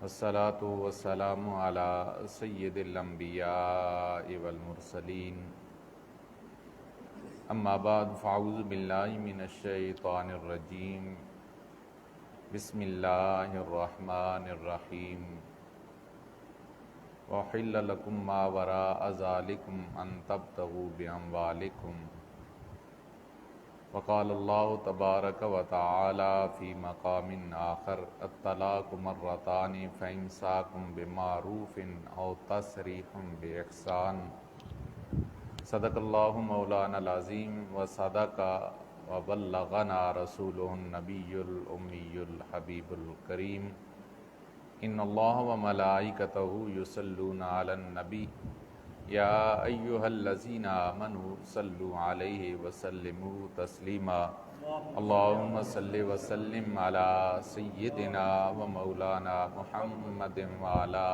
والصلاة والسلام على سید الانبیاء والمرسلین اما بعد فاعوذ باللہ من الشیطان الرجیم بسم اللہ الرحمن الرحیم وحل لکم ما وراء ذالکم ان تبتغوا باموالکم وقال اللہ تبارک و تعالی فی مقام آخر الطلاق مرتان فامساک بمعروف او تسریح باحسان صدق اللہ مولانا العظیم وصدق وبلغنا رسولہ النبی الامی الحبیب الکریم ان اللہ وملائکتہ یصلون علی النبی یا ایہا الذین آمنوا صلوا علیہ وسلموا تسلیما اللہم صل وسلم علی سیدنا و مولانا محمد وعلی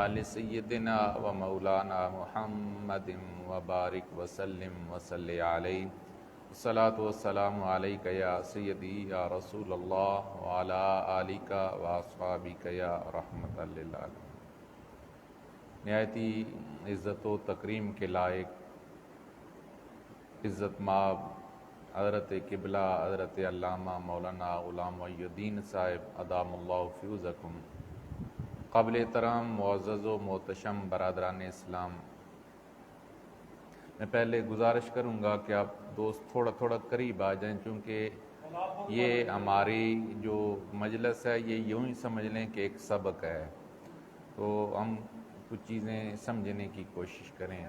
آل سیدنا و مولانا محمد وبارک وسلم وصلی علیہ الصلاة والسلام علیکہ یا سیدی یا رسول اللہ وعلی آلک و اصحابک یا رحمت للعالمین۔ نہایتی عزت و تکریم کے لائق عزت مآب حضرت قبلہ حضرت علامہ مولانا غلام محی الدین صاحب ادام اللہ فیوزکم، قابل احترام معزز و محتشم برادران اسلام، میں پہلے گزارش کروں گا کہ آپ دوست تھوڑا تھوڑا قریب آ جائیں، چونکہ یہ ہماری جو مجلس ہے یہ یوں ہی سمجھ لیں کہ ایک سبق ہے، تو ہم کچھ چیزیں سمجھنے کی کوشش کریں۔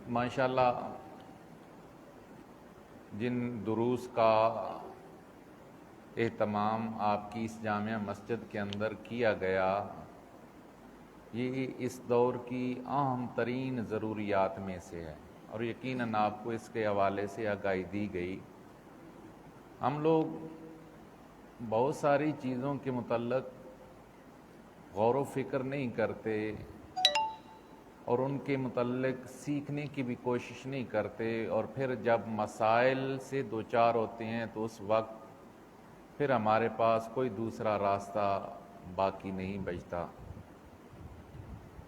ماشاءاللہ جن دروس کا اہتمام آپ کی اس جامعہ مسجد کے اندر کیا گیا، یہ اس دور کی اہم ترین ضروریات میں سے ہے، اور یقیناً آپ کو اس کے حوالے سے آگاہی دی گئی۔ ہم لوگ بہت ساری چیزوں کے متعلق غور و فکر نہیں کرتے اور ان کے متعلق سیکھنے کی بھی کوشش نہیں کرتے، اور پھر جب مسائل سے دوچار ہوتے ہیں تو اس وقت پھر ہمارے پاس کوئی دوسرا راستہ باقی نہیں بچتا۔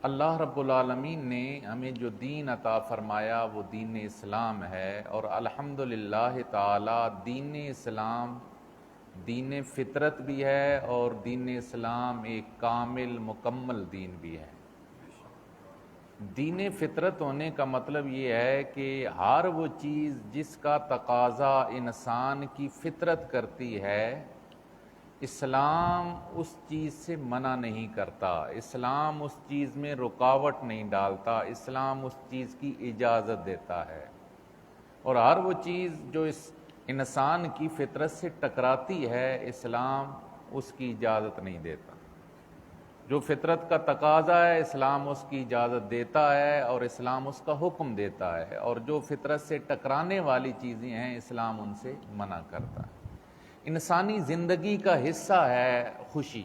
اللہ رب العالمین نے ہمیں جو دین عطا فرمایا وہ دین اسلام ہے، اور الحمدللہ تعالی دین اسلام دین فطرت بھی ہے، اور دین اسلام ایک کامل مکمل دین بھی ہے۔ دین فطرت ہونے کا مطلب یہ ہے کہ ہر وہ چیز جس کا تقاضا انسان کی فطرت کرتی ہے، اسلام اس چیز سے منع نہیں کرتا، اسلام اس چیز میں رکاوٹ نہیں ڈالتا، اسلام اس چیز کی اجازت دیتا ہے، اور ہر وہ چیز جو اس انسان کی فطرت سے ٹکراتی ہے اسلام اس کی اجازت نہیں دیتا۔ جو فطرت کا تقاضا ہے اسلام اس کی اجازت دیتا ہے اور اسلام اس کا حکم دیتا ہے، اور جو فطرت سے ٹکرانے والی چیزیں ہیں اسلام ان سے منع کرتا ہے۔ انسانی زندگی کا حصہ ہے خوشی،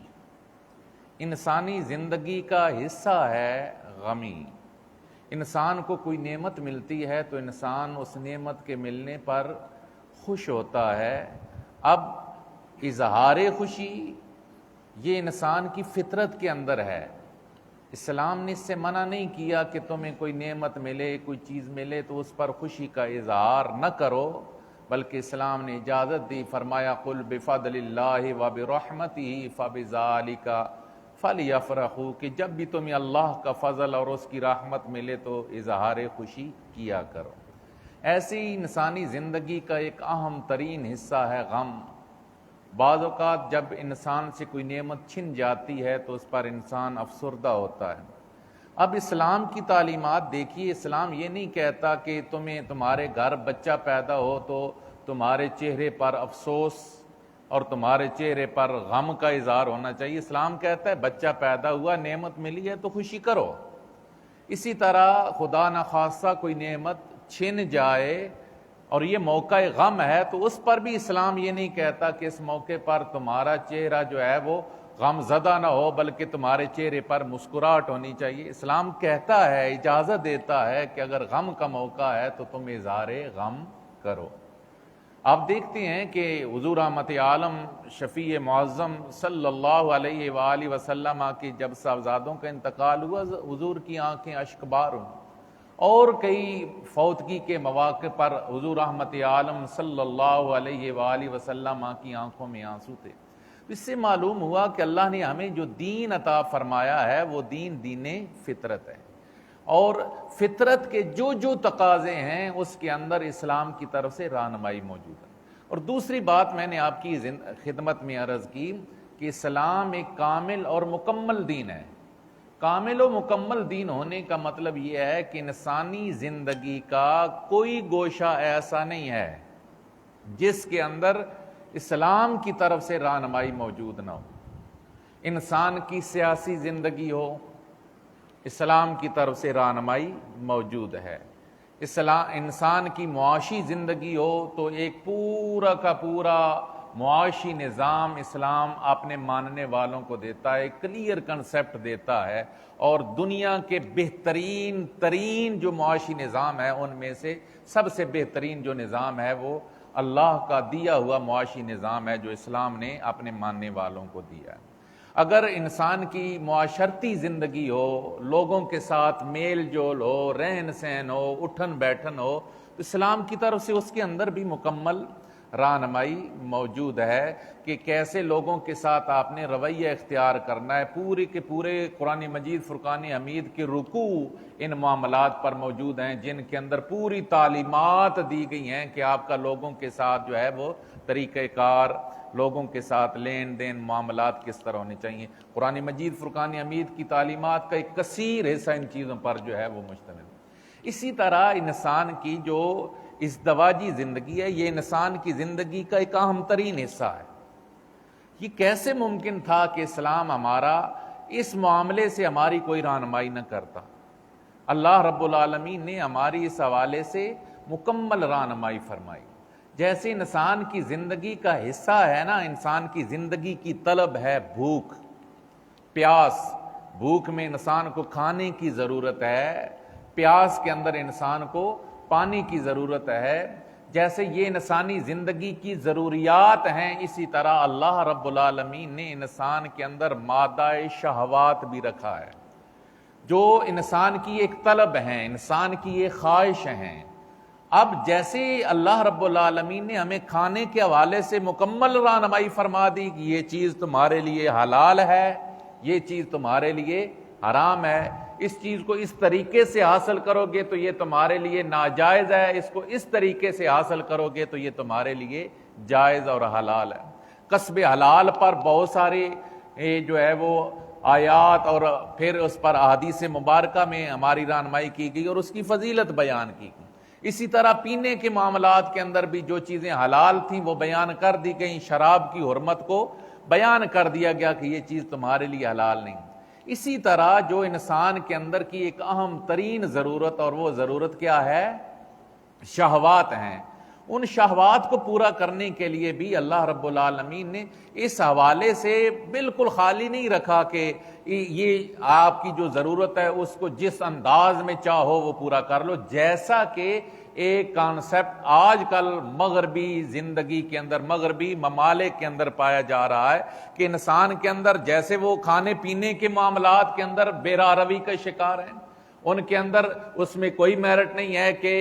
انسانی زندگی کا حصہ ہے غمی۔ انسان کو کوئی نعمت ملتی ہے تو انسان اس نعمت کے ملنے پر خوش ہوتا ہے۔ اب اظہار خوشی یہ انسان کی فطرت کے اندر ہے، اسلام نے اس سے منع نہیں کیا کہ تمہیں کوئی نعمت ملے، کوئی چیز ملے تو اس پر خوشی کا اظہار نہ کرو، بلکہ اسلام نے اجازت دی، فرمایا قل بفضل اللہ وبرحمتہ فبذالک فلیفرحوا، کہ جب بھی تمہیں اللہ کا فضل اور اس کی رحمت ملے تو اظہار خوشی کیا کرو۔ ایسی انسانی زندگی کا ایک اہم ترین حصہ ہے غم۔ بعض اوقات جب انسان سے کوئی نعمت چھن جاتی ہے تو اس پر انسان افسردہ ہوتا ہے۔ اب اسلام کی تعلیمات دیکھیے، اسلام یہ نہیں کہتا کہ تمہارے گھر بچہ پیدا ہو تو تمہارے چہرے پر افسوس اور تمہارے چہرے پر غم کا اظہار ہونا چاہیے۔ اسلام کہتا ہے بچہ پیدا ہوا، نعمت ملی ہے تو خوشی کرو۔ اسی طرح خدا نخواستہ کوئی نعمت چھن جائے اور یہ موقع غم ہے تو اس پر بھی اسلام یہ نہیں کہتا کہ اس موقع پر تمہارا چہرہ جو ہے وہ غم زدہ نہ ہو، بلکہ تمہارے چہرے پر مسکراہٹ ہونی چاہیے۔ اسلام کہتا ہے، اجازت دیتا ہے کہ اگر غم کا موقع ہے تو تم اظہار غم کرو۔ آپ دیکھتے ہیں کہ حضور رحمت عالم شفیع معظم صلی اللہ علیہ وآلہ وسلم کی جب صاحبزادوں کا انتقال ہوا، حضور کی آنکھیں اشکبار ہوں، اور کئی فوتگی کے مواقع پر حضور رحمت عالم صلی اللہ علیہ وآلہ وسلم کی آنکھوں میں آنسو تھے۔ اس سے معلوم ہوا کہ اللہ نے ہمیں جو دین عطا فرمایا ہے وہ دین فطرت ہے، اور فطرت کے جو جو تقاضے ہیں اس کے اندر اسلام کی طرف سے رہنمائی موجود ہے۔ اور دوسری بات میں نے آپ کی خدمت میں عرض کی کہ اسلام ایک کامل اور مکمل دین ہے۔ کامل و مکمل دین ہونے کا مطلب یہ ہے کہ انسانی زندگی کا کوئی گوشہ ایسا نہیں ہے جس کے اندر اسلام کی طرف سے رہنمائی موجود نہ ہو۔ انسان کی سیاسی زندگی ہو، اسلام کی طرف سے رہنمائی موجود ہے۔ انسان کی معاشی زندگی ہو تو ایک پورا کا پورا معاشی نظام اسلام اپنے ماننے والوں کو دیتا ہے، ایک کلیئر کنسیپٹ دیتا ہے، اور دنیا کے بہترین ترین جو معاشی نظام ہے ان میں سے سب سے بہترین جو نظام ہے وہ اللہ کا دیا ہوا معاشی نظام ہے جو اسلام نے اپنے ماننے والوں کو دیا ہے۔ اگر انسان کی معاشرتی زندگی ہو، لوگوں کے ساتھ میل جول ہو، رہن سہن ہو، اٹھن بیٹھن ہو، تو اسلام کی طرف سے اس کے اندر بھی مکمل رہنمائی موجود ہے کہ کیسے لوگوں کے ساتھ آپ نے رویہ اختیار کرنا ہے۔ پورے کے پورے قرآن مجید فرقان حمید کے رکوع ان معاملات پر موجود ہیں، جن کے اندر پوری تعلیمات دی گئی ہیں کہ آپ کا لوگوں کے ساتھ جو ہے وہ طریقہ کار، لوگوں کے ساتھ لین دین معاملات کس طرح ہونے چاہیے۔ قرآن مجید فرقان حمید کی تعلیمات کا ایک کثیر حصہ ان چیزوں پر جو ہے وہ مشتمل ہے۔ اسی طرح انسان کی جو ازدواجی زندگی ہے، یہ انسان کی زندگی کا ایک اہم ترین حصہ ہے۔ یہ کیسے ممکن تھا کہ اسلام ہمارا اس معاملے سے ہماری کوئی رہنمائی نہ کرتا؟ اللہ رب العالمین نے ہماری اس حوالے سے مکمل رہنمائی فرمائی۔ جیسے انسان کی زندگی کا حصہ ہے نا، انسان کی زندگی کی طلب ہے بھوک پیاس، بھوک میں انسان کو کھانے کی ضرورت ہے، پیاس کے اندر انسان کو پانی کی ضرورت ہے۔ جیسے یہ انسانی زندگی کی ضروریات ہیں، اسی طرح اللہ رب العالمین نے انسان کے اندر مادہ شہوات بھی رکھا ہے، جو انسان کی ایک طلب ہیں، انسان کی ایک خواہش ہیں۔ اب جیسے اللہ رب العالمین نے ہمیں کھانے کے حوالے سے مکمل رہنمائی فرما دی کہ یہ چیز تمہارے لیے حلال ہے، یہ چیز تمہارے لیے حرام ہے، اس چیز کو اس طریقے سے حاصل کرو گے تو یہ تمہارے لیے ناجائز ہے، اس کو اس طریقے سے حاصل کرو گے تو یہ تمہارے لیے جائز اور حلال ہے۔ کسب حلال پر بہت سارے جو ہے وہ آیات اور پھر اس پر احادیث مبارکہ میں ہماری رہنمائی کی گئی اور اس کی فضیلت بیان کی گئی۔ اسی طرح پینے کے معاملات کے اندر بھی جو چیزیں حلال تھیں وہ بیان کر دی گئیں، شراب کی حرمت کو بیان کر دیا گیا کہ یہ چیز تمہارے لیے حلال نہیں۔ اسی طرح جو انسان کے اندر کی ایک اہم ترین ضرورت، اور وہ ضرورت کیا ہے؟ شہوات ہیں۔ ان شہوات کو پورا کرنے کے لیے بھی اللہ رب العالمین نے اس حوالے سے بالکل خالی نہیں رکھا کہ یہ آپ کی جو ضرورت ہے اس کو جس انداز میں چاہو وہ پورا کر لو، جیسا کہ ایک کانسیپٹ آج کل مغربی زندگی کے اندر، مغربی ممالک کے اندر پایا جا رہا ہے کہ انسان کے اندر جیسے وہ کھانے پینے کے معاملات کے اندر بے راروی کا شکار ہیں، ان کے اندر اس میں کوئی میرٹ نہیں ہے کہ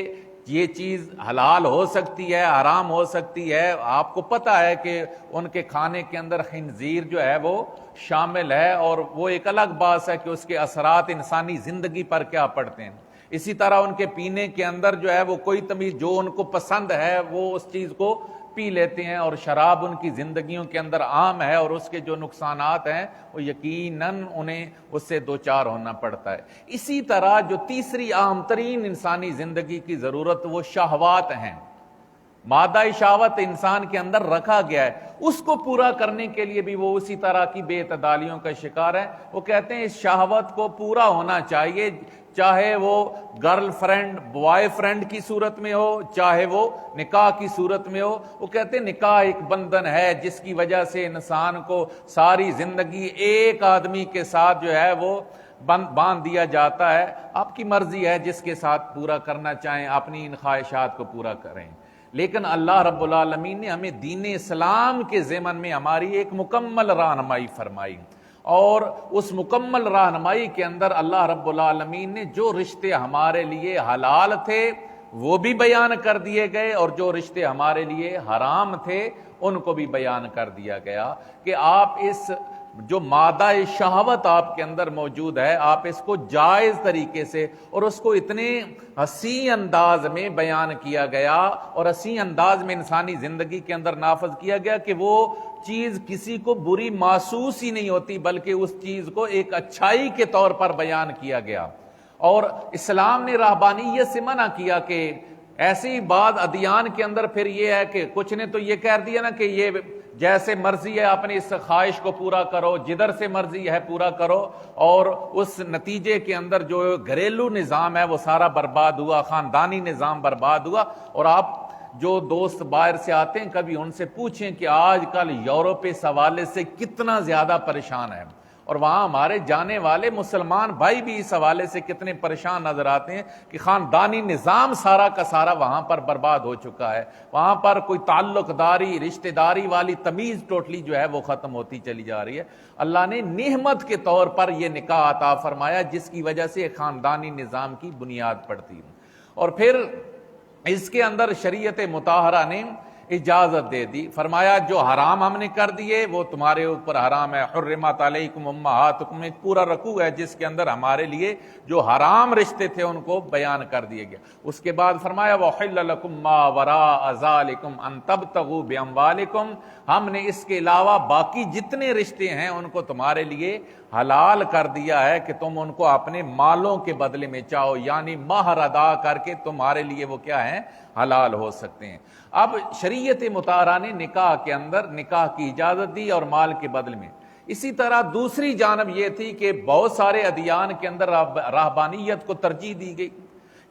یہ چیز حلال ہو سکتی ہے، حرام ہو سکتی ہے۔ آپ کو پتہ ہے کہ ان کے کھانے کے اندر خنزیر جو ہے وہ شامل ہے، اور وہ ایک الگ بات ہے کہ اس کے اثرات انسانی زندگی پر کیا پڑتے ہیں۔ اسی طرح ان کے پینے کے اندر جو ہے وہ کوئی تمیز، جو ان کو پسند ہے وہ اس چیز کو پی لیتے ہیں، اور شراب ان کی زندگیوں کے اندر عام ہے، اور اس کے جو نقصانات ہیں وہ یقیناً انہیں اس سے دوچار ہونا پڑتا ہے۔ اسی طرح جو تیسری اہم ترین انسانی زندگی کی ضرورت وہ شہوات ہیں، مادہ شہوت انسان کے اندر رکھا گیا ہے، اس کو پورا کرنے کے لیے بھی وہ اسی طرح کی بے اعتدالیوں کا شکار ہے۔ وہ کہتے ہیں اس شہوت کو پورا ہونا چاہیے، چاہے وہ گرل فرینڈ بوائے فرینڈ کی صورت میں ہو، چاہے وہ نکاح کی صورت میں ہو۔ وہ کہتے ہیں نکاح ایک بندھن ہے جس کی وجہ سے انسان کو ساری زندگی ایک آدمی کے ساتھ جو ہے وہ باندھ دیا جاتا ہے۔ آپ کی مرضی ہے جس کے ساتھ پورا کرنا چاہیں، اپنی ان خواہشات کو پورا کریں، لیکن اللہ رب العالمین نے ہمیں دین اسلام کے ضمن میں ہماری ایک مکمل رہنمائی فرمائی، اور اس مکمل رہنمائی کے اندر اللہ رب العالمین نے جو رشتے ہمارے لیے حلال تھے وہ بھی بیان کر دیے گئے، اور جو رشتے ہمارے لیے حرام تھے ان کو بھی بیان کر دیا گیا کہ آپ اس جو مادہ شہوت آپ کے اندر موجود ہے آپ اس کو جائز طریقے سے، اور اس کو اتنے حسین انداز میں بیان کیا گیا اور حسین انداز میں انسانی زندگی کے اندر نافذ کیا گیا کہ وہ چیز کسی کو بری محسوس ہی نہیں ہوتی، بلکہ اس چیز کو ایک اچھائی کے طور پر بیان کیا گیا۔ اور اسلام نے رہبانیت سے منع کیا کہ ایسی بات ادیان کے اندر پھر یہ ہے کہ کچھ نے تو یہ کہہ دیا نا کہ یہ جیسے مرضی ہے اپنی اس خواہش کو پورا کرو، جدھر سے مرضی ہے پورا کرو، اور اس نتیجے کے اندر جو گھریلو نظام ہے وہ سارا برباد ہوا، خاندانی نظام برباد ہوا۔ اور آپ جو دوست باہر سے آتے ہیں کبھی ان سے پوچھیں کہ آج کل یورپ اس حوالے سے کتنا زیادہ پریشان ہے، اور وہاں ہمارے جانے والے مسلمان بھائی بھی اس حوالے سے کتنے پریشان نظر آتے ہیں کہ خاندانی نظام سارا کا سارا وہاں پر برباد ہو چکا ہے، وہاں پر کوئی تعلق داری رشتہ داری والی تمیز ٹوٹلی جو ہے وہ ختم ہوتی چلی جا رہی ہے۔ اللہ نے نعمت کے طور پر یہ نکاح عطا فرمایا جس کی وجہ سے خاندانی نظام کی بنیاد پڑتی ہے، اور پھر اس کے اندر شریعت مطہرہ نے اجازت دے دی، فرمایا جو حرام ہم نے کر دیے وہ تمہارے اوپر حرام ہے، حرمت علیکم امہاتکم، ایک پورا رکوع ہے جس کے اندر ہمارے لیے جو حرام رشتے تھے ان کو بیان کر دیے گیا۔ اس کے بعد فرمایا وَحِلَّ لَكُم مَّا وَرَاءَ ذَلِكُمْ أَن تَبْتَغُوا بِأَمْوَالِكُمْ، ہم نے اس کے علاوہ باقی جتنے رشتے ہیں ان کو تمہارے لیے حلال کر دیا ہے کہ تم ان کو اپنے مالوں کے بدلے میں چاہو، یعنی مہر ادا کر کے تمہارے لیے وہ کیا ہیں، حلال ہو سکتے ہیں۔ اب شریعت مطہرہ نے نکاح کے اندر نکاح کی اجازت دی اور مال کے بدلے میں۔ اسی طرح دوسری جانب یہ تھی کہ بہت سارے ادیان کے اندر رہبانیت کو ترجیح دی گئی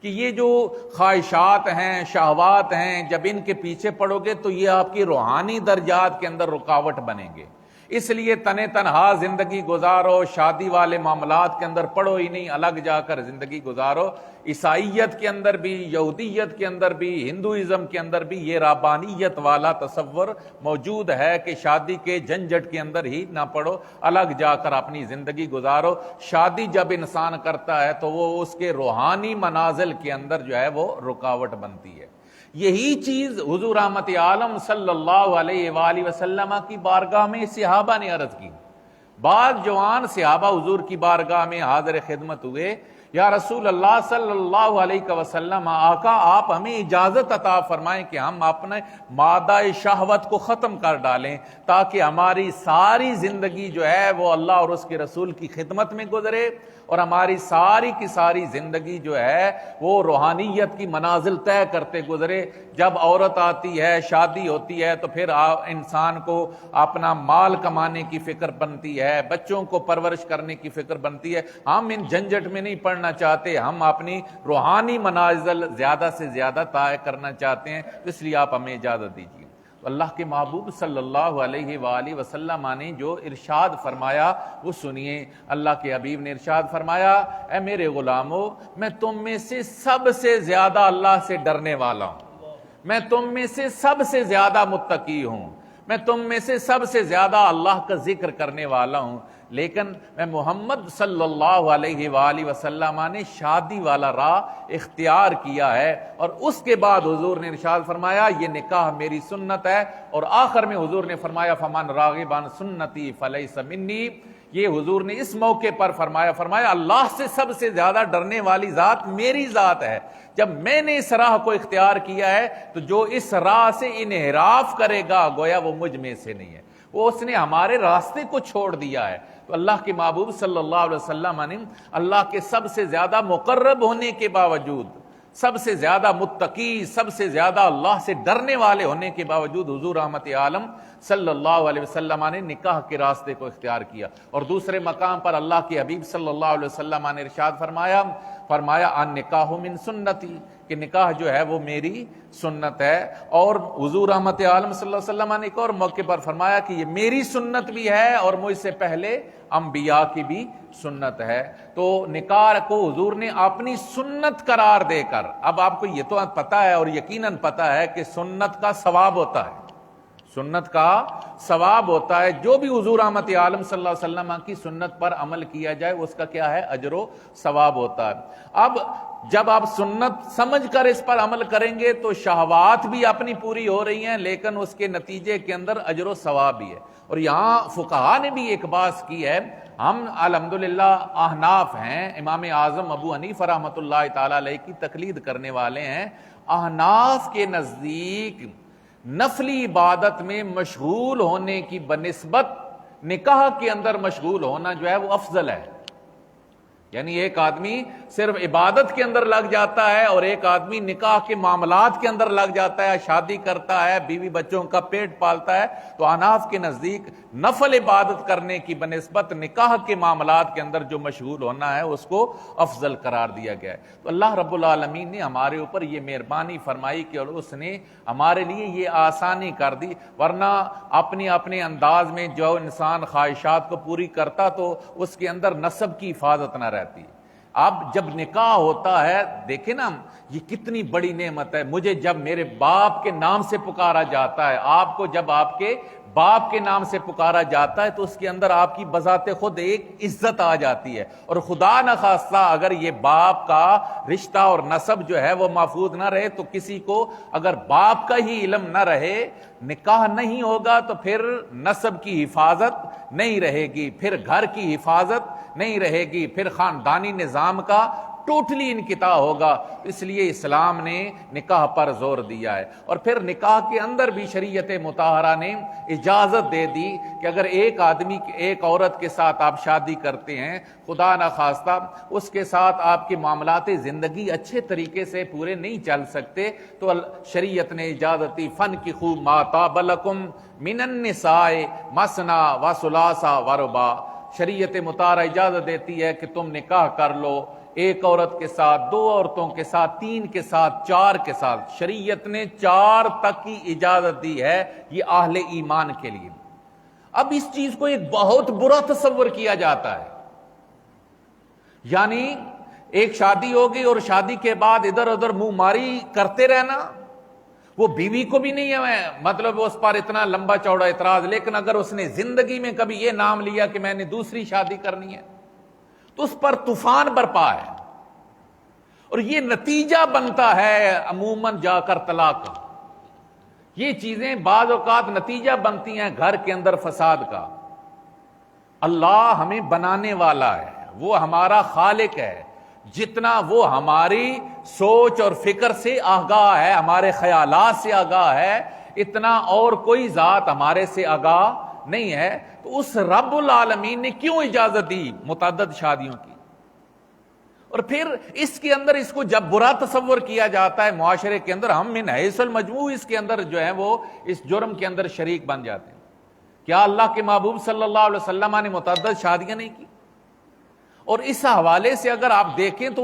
کہ یہ جو خواہشات ہیں شہوات ہیں جب ان کے پیچھے پڑو گے تو یہ آپ کی روحانی درجات کے اندر رکاوٹ بنیں گے، اس لیے تنہا زندگی گزارو، شادی والے معاملات کے اندر پڑو ہی نہیں، الگ جا کر زندگی گزارو۔ عیسائیت کے اندر بھی، یہودیت کے اندر بھی، ہندوازم کے اندر بھی یہ رہبانیت والا تصور موجود ہے کہ شادی کے جھنجھٹ کے اندر ہی نہ پڑو، الگ جا کر اپنی زندگی گزارو۔ شادی جب انسان کرتا ہے تو وہ اس کے روحانی منازل کے اندر جو ہے وہ رکاوٹ بنتی ہے۔ یہی چیز حضور رحمت عالم صلی اللہ علیہ وآلہ وسلم کی بارگاہ میں صحابہ نے عرض کی۔ بعض جوان صحابہ حضور کی بارگاہ میں حاضر خدمت ہوئے، یا رسول اللہ صلی اللہ علیہ وسلم، آقا آپ ہمیں اجازت عطا فرمائیں کہ ہم اپنے مادہ شہوت کو ختم کر ڈالیں تاکہ ہماری ساری زندگی جو ہے وہ اللہ اور اس کے رسول کی خدمت میں گزرے، اور ہماری ساری کی ساری زندگی جو ہے وہ روحانیت کی منازل طے کرتے گزرے۔ جب عورت آتی ہے، شادی ہوتی ہے، تو پھر انسان کو اپنا مال کمانے کی فکر بنتی ہے، بچوں کو پرورش کرنے کی فکر بنتی ہے۔ ہم ان جھنجھٹ میں نہیں پڑنا چاہتے، ہم اپنی روحانی منازل زیادہ سے زیادہ طے کرنا چاہتے ہیں، اس لیے آپ ہمیں اجازت دیجیے۔ اللہ کے محبوب صلی اللہ علیہ وآلہ وسلم نے جو ارشاد فرمایا وہ سنیے۔ اللہ کے حبیب نے ارشاد فرمایا، اے میرے غلامو، میں تم میں سے سب سے زیادہ اللہ سے ڈرنے والا ہوں، میں تم میں سے سب سے زیادہ متقی ہوں، میں تم میں سے سب سے زیادہ اللہ کا ذکر کرنے والا ہوں، لیکن میں محمد صلی اللہ علیہ وآلہ وسلم نے شادی والا راہ اختیار کیا ہے۔ اور اس کے بعد حضور نے ارشاد فرمایا یہ نکاح میری سنت ہے، اور آخر میں حضور نے فرمایا فمن راغب عن سنتی فلیس منی۔ یہ حضور نے اس موقع پر فرمایا اللہ سے سب سے زیادہ ڈرنے والی ذات میری ذات ہے۔ جب میں نے اس راہ کو اختیار کیا ہے تو جو اس راہ سے انحراف کرے گا گویا وہ مجھ میں سے نہیں ہے، وہ اس نے ہمارے راستے کو چھوڑ دیا ہے۔ تو اللہ کے محبوب صلی اللہ علیہ وسلم نے اللہ کے سب سے زیادہ مقرب ہونے کے باوجود، سب سے زیادہ متقی، سب سے زیادہ اللہ سے ڈرنے والے ہونے کے باوجود حضور رحمت عالم صلی اللہ علیہ وسلم نے نکاح کے راستے کو اختیار کیا۔ اور دوسرے مقام پر اللہ کے حبیب صلی اللہ علیہ وسلم نے ارشاد فرمایا ان نکاح من سنتی، کہ نکاح جو ہے وہ میری سنت ہے. اور حضور رحمت عالم صلی اللہ علیہ وسلم نے ایک اور موقع پر فرمایا کہ یہ میری سنت بھی ہے اور مجھ سے پہلے انبیاء کی بھی سنت ہے. تو نکاح کو حضور نے اپنی سنت قرار دے کر، اب آپ کو یہ تو پتا ہے اور یقیناً پتا ہے کہ سنت کا ثواب ہوتا ہے، سنت کا ثواب ہوتا ہے. جو بھی حضور رحمت عالم صلی اللہ علیہ وسلم کی سنت پر عمل کیا جائے اس کا کیا ہے؟ اجر و ثواب ہوتا ہے. اب جب آپ سنت سمجھ کر اس پر عمل کریں گے تو شہوات بھی اپنی پوری ہو رہی ہیں، لیکن اس کے نتیجے کے اندر اجر و ثواب بھی ہے. اور یہاں فقہا نے بھی ایک بات کی ہے، ہم الحمدللہ احناف ہیں، امام اعظم ابو حنیفہ رحمۃ اللہ تعالی علیہ کی تقلید کرنے والے ہیں. احناف کے نزدیک نفلی عبادت میں مشغول ہونے کی بنسبت نکاح کے اندر مشغول ہونا جو ہے وہ افضل ہے. یعنی ایک آدمی صرف عبادت کے اندر لگ جاتا ہے اور ایک آدمی نکاح کے معاملات کے اندر لگ جاتا ہے، شادی کرتا ہے، بیوی بچوں کا پیٹ پالتا ہے. تو احناف کے نزدیک نفل عبادت کرنے کی بنسبت نکاح کے معاملات کے اندر جو مشغول ہونا ہے اس کو افضل قرار دیا گیا ہے. تو اللہ رب العالمین نے ہمارے اوپر یہ مہربانی فرمائی کہ اور اس نے ہمارے لیے یہ آسانی کر دی، ورنہ اپنے انداز میں جو انسان خواہشات کو پوری کرتا تو اس کے اندر نسب کی حفاظت نہ رہتی. اب جب نکاح ہوتا ہے، دیکھیں نا یہ کتنی بڑی نعمت ہے. مجھے جب میرے باپ کے نام سے پکارا جاتا ہے، آپ کو جب آپ کے باپ کے نام سے پکارا جاتا ہے تو اس کے اندر آپ کی بذات خود ایک عزت آ جاتی ہے. اور خدا نہ خواستہ اگر یہ باپ کا رشتہ اور نسب جو ہے وہ محفوظ نہ رہے تو کسی کو اگر باپ کا ہی علم نہ رہے، نکاح نہیں ہوگا تو پھر نسب کی حفاظت نہیں رہے گی، پھر گھر کی حفاظت نہیں رہے گی، پھر خاندانی نظام کا ٹوٹلی انقطاع ہوگا. اس لیے اسلام نے نکاح پر زور دیا ہے. اور پھر نکاح کے اندر بھی شریعت مطہرہ نے اجازت دے دی کہ اگر ایک آدمی ایک عورت کے ساتھ آپ شادی کرتے ہیں، خدا نہ خواستہ اس کے ساتھ آپ کے معاملات زندگی اچھے طریقے سے پورے نہیں چل سکتے تو شریعت نے اجازت دی، فَانْكِحُوا مَا طَابَ لَكُم مِّنَ النِّسَاءِ مَثْنَىٰ وَثُلَاثَ وَرُبَاع. شریعت مطہرہ اجازت دیتی ہے کہ تم نکاح کر لو ایک عورت کے ساتھ، دو عورتوں کے ساتھ، تین کے ساتھ، چار کے ساتھ. شریعت نے 4 تک کی اجازت دی ہے، یہ اہل ایمان کے لیے. اب اس چیز کو ایک بہت برا تصور کیا جاتا ہے، یعنی ایک شادی ہوگی اور شادی کے بعد ادھر ادھر منہ ماری کرتے رہنا. وہ بیوی کو بھی نہیں ہے مطلب اس پر اتنا لمبا چوڑا اعتراض، لیکن اگر اس نے زندگی میں کبھی یہ نام لیا کہ میں نے دوسری شادی کرنی ہے تو اس پر طوفان برپا ہے. اور یہ نتیجہ بنتا ہے عموماً جا کر طلاق کا. یہ چیزیں بعض اوقات نتیجہ بنتی ہیں گھر کے اندر فساد کا. اللہ ہمیں بنانے والا ہے، وہ ہمارا خالق ہے. جتنا وہ ہماری سوچ اور فکر سے آگاہ ہے، ہمارے خیالات سے آگاہ ہے، اتنا اور کوئی ذات ہمارے سے آگاہ نہیں ہے. تو اس رب العالمین نے کیوں اجازت دی متعدد شادیوں کی؟ اور پھر اس کے اندر اس کو جب برا تصور کیا جاتا ہے معاشرے کے اندر، ہم من حیث المجموع اس کے اندر جو ہے وہ اس جرم کے اندر شریک بن جاتے ہیں. کیا اللہ کے محبوب صلی اللہ علیہ وسلم نے متعدد شادیاں نہیں کی؟ اور اس حوالے سے اگر آپ دیکھیں تو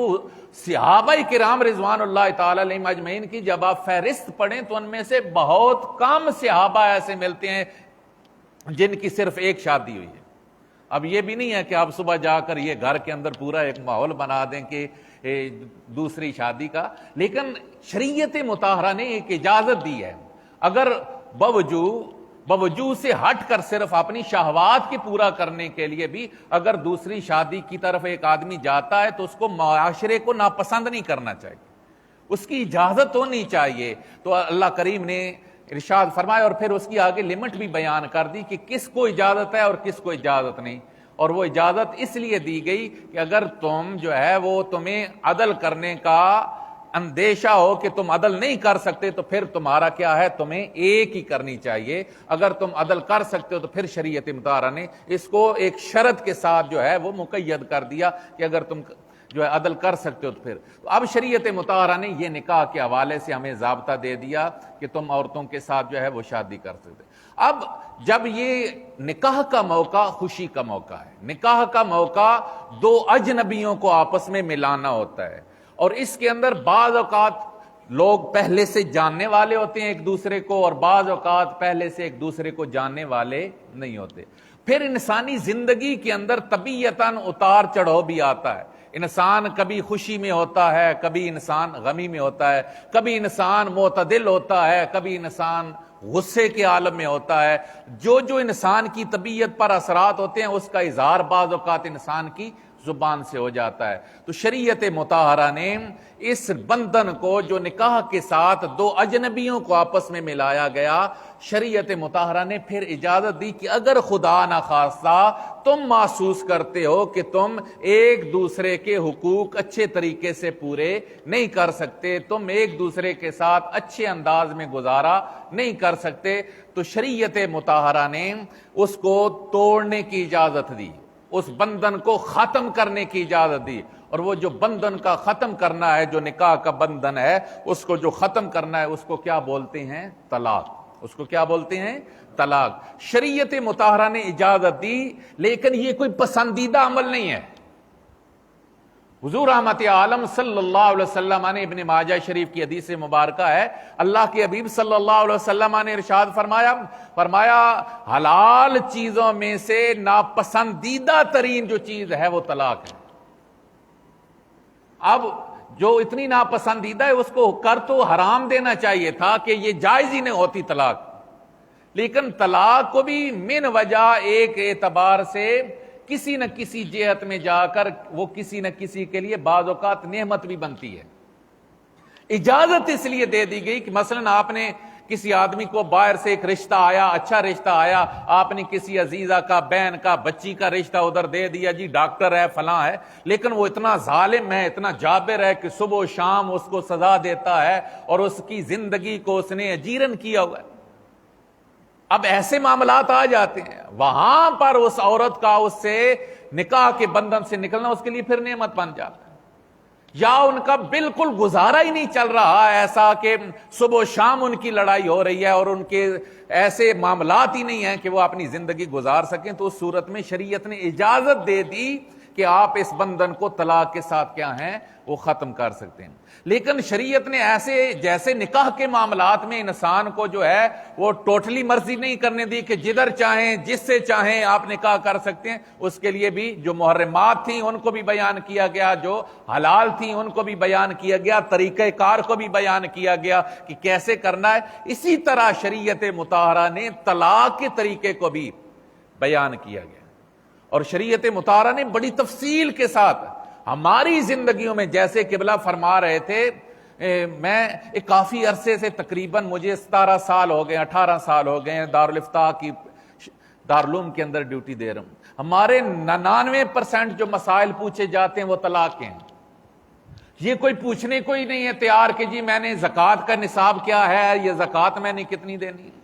صحابہ کرام رضوان اللہ تعالی علیہم اجمعین کی جب آپ فہرست پڑھیں تو ان میں سے بہت کم صحابہ ایسے ملتے ہیں جن کی صرف ایک شادی ہوئی ہے. اب یہ بھی نہیں ہے کہ آپ صبح جا کر یہ گھر کے اندر پورا ایک ماحول بنا دیں کہ دوسری شادی کا، لیکن شریعت مطہرہ نے ایک اجازت دی ہے. اگر باوجود سے ہٹ کر صرف اپنی شہوات کی پورا کرنے کے لیے بھی اگر دوسری شادی کی طرف ایک آدمی جاتا ہے تو اس کو معاشرے کو ناپسند نہیں کرنا چاہیے، اس کی اجازت ہونی چاہیے. تو اللہ کریم نے ارشاد فرمایا اور پھر اس کی آگے لمٹ بھی بیان کر دی کہ کس کو اجازت ہے اور کس کو اجازت نہیں. اور وہ اجازت اس لیے دی گئی کہ اگر تم جو ہے وہ تمہیں عدل کرنے کا اندیشہ ہو کہ تم عدل نہیں کر سکتے تو پھر تمہارا کیا ہے، تمہیں ایک ہی کرنی چاہیے. اگر تم عدل کر سکتے ہو تو پھر شریعت مطہرہ نے اس کو ایک شرط کے ساتھ جو ہے وہ مقید کر دیا کہ اگر تم جو ہے عدل کر سکتے ہو تو پھر. تو اب شریعت مطہرہ نے یہ نکاح کے حوالے سے ہمیں ضابطہ دے دیا کہ تم عورتوں کے ساتھ جو ہے وہ شادی کر سکتے. اب جب یہ نکاح کا موقع خوشی کا موقع ہے، نکاح کا موقع دو اجنبیوں کو آپس میں ملانا ہوتا ہے، اور اس کے اندر بعض اوقات لوگ پہلے سے جاننے والے ہوتے ہیں ایک دوسرے کو، اور بعض اوقات پہلے سے ایک دوسرے کو جاننے والے نہیں ہوتے۔ پھر انسانی زندگی کے اندر طبیعتاً اتار چڑھاؤ بھی آتا ہے، انسان کبھی خوشی میں ہوتا ہے، کبھی انسان غمی میں ہوتا ہے، کبھی انسان معتدل ہوتا ہے، کبھی انسان غصے کے عالم میں ہوتا ہے۔ جو جو انسان کی طبیعت پر اثرات ہوتے ہیں اس کا اظہار بعض اوقات انسان کی زبان سے ہو جاتا ہے۔ تو شریعت مطہرہ نے اس بندھن کو جو نکاح کے ساتھ دو اجنبیوں کو آپس میں ملایا گیا، شریعت مطہرہ نے پھر اجازت دی کہ اگر خدا نخواستہ تم محسوس کرتے ہو کہ تم ایک دوسرے کے حقوق اچھے طریقے سے پورے نہیں کر سکتے، تم ایک دوسرے کے ساتھ اچھے انداز میں گزارا نہیں کر سکتے، تو شریعت مطہرہ نے اس کو توڑنے کی اجازت دی، اس بندھن کو ختم کرنے کی اجازت دی۔ اور وہ جو بندھن کا ختم کرنا ہے، جو نکاح کا بندھن ہے، اس کو جو ختم کرنا ہے اس کو کیا بولتے ہیں؟ طلاق۔ اس کو کیا بولتے ہیں؟ طلاق۔ شریعت مطہرہ نے اجازت دی، لیکن یہ کوئی پسندیدہ عمل نہیں ہے۔ حضور رحمت عالم صلی اللہ علیہ وسلم نے، ابن ماجہ شریف کی حدیث مبارکہ ہے، اللہ کے حبیب صلی اللہ علیہ وسلم نے ارشاد فرمایا حلال چیزوں میں سے ناپسندیدہ ترین جو چیز ہے وہ طلاق ہے۔ اب جو اتنی ناپسندیدہ ہے اس کو کر تو حرام دینا چاہیے تھا کہ یہ جائز ہی نہیں ہوتی طلاق، لیکن طلاق کو بھی من وجہ ایک اعتبار سے کسی نہ کسی جہت میں جا کر وہ کسی نہ کسی کے لیے بعض اوقات نعمت بھی بنتی ہے۔ اجازت اس لیے دے دی گئی کہ مثلا آپ نے کسی آدمی کو باہر سے ایک رشتہ آیا، اچھا رشتہ آیا، آپ نے کسی عزیزہ کا، بہن کا، بچی کا رشتہ ادھر دے دیا، جی ڈاکٹر ہے، فلاں ہے، لیکن وہ اتنا ظالم ہے، اتنا جابر ہے کہ صبح و شام اس کو سزا دیتا ہے اور اس کی زندگی کو اس نے اجیرن کیا ہوا ہے۔ اب ایسے معاملات آ جاتے ہیں، وہاں پر اس عورت کا اس سے نکاح کے بندھن سے نکلنا اس کے لیے پھر نعمت بن جاتا ہے۔ یا ان کا بالکل گزارا ہی نہیں چل رہا ایسا کہ صبح و شام ان کی لڑائی ہو رہی ہے اور ان کے ایسے معاملات ہی نہیں ہیں کہ وہ اپنی زندگی گزار سکیں، تو اس صورت میں شریعت نے اجازت دے دی کہ آپ اس بندھن کو طلاق کے ساتھ کیا ہیں وہ ختم کر سکتے ہیں۔ لیکن شریعت نے ایسے جیسے نکاح کے معاملات میں انسان کو جو ہے وہ ٹوٹلی مرضی نہیں کرنے دی کہ جدھر چاہیں جس سے چاہیں آپ نکاح کر سکتے ہیں، اس کے لیے بھی جو محرمات تھیں ان کو بھی بیان کیا گیا، جو حلال تھیں ان کو بھی بیان کیا گیا، طریقہ کار کو بھی بیان کیا گیا کہ کیسے کرنا ہے۔ اسی طرح شریعت مطہرہ نے طلاق کے طریقے کو بھی بیان کیا گیا، اور شریعت مطہرہ نے بڑی تفصیل کے ساتھ ہماری زندگیوں میں، جیسے قبلہ فرما رہے تھے، میں ایک کافی عرصے سے تقریباً مجھے 17 سال ہو گئے، 18 سال ہو گئے دارالفتاح کی دارالعلوم کے اندر ڈیوٹی دے رہا ہوں۔ ہمارے 99% جو مسائل پوچھے جاتے ہیں وہ طلاق کے ہیں۔ یہ کوئی پوچھنے کو ہی نہیں ہے تیار کہ جی میں نے زکوٰۃ کا نصاب کیا ہے، یہ زکوٰۃ میں نے کتنی دینی ہے۔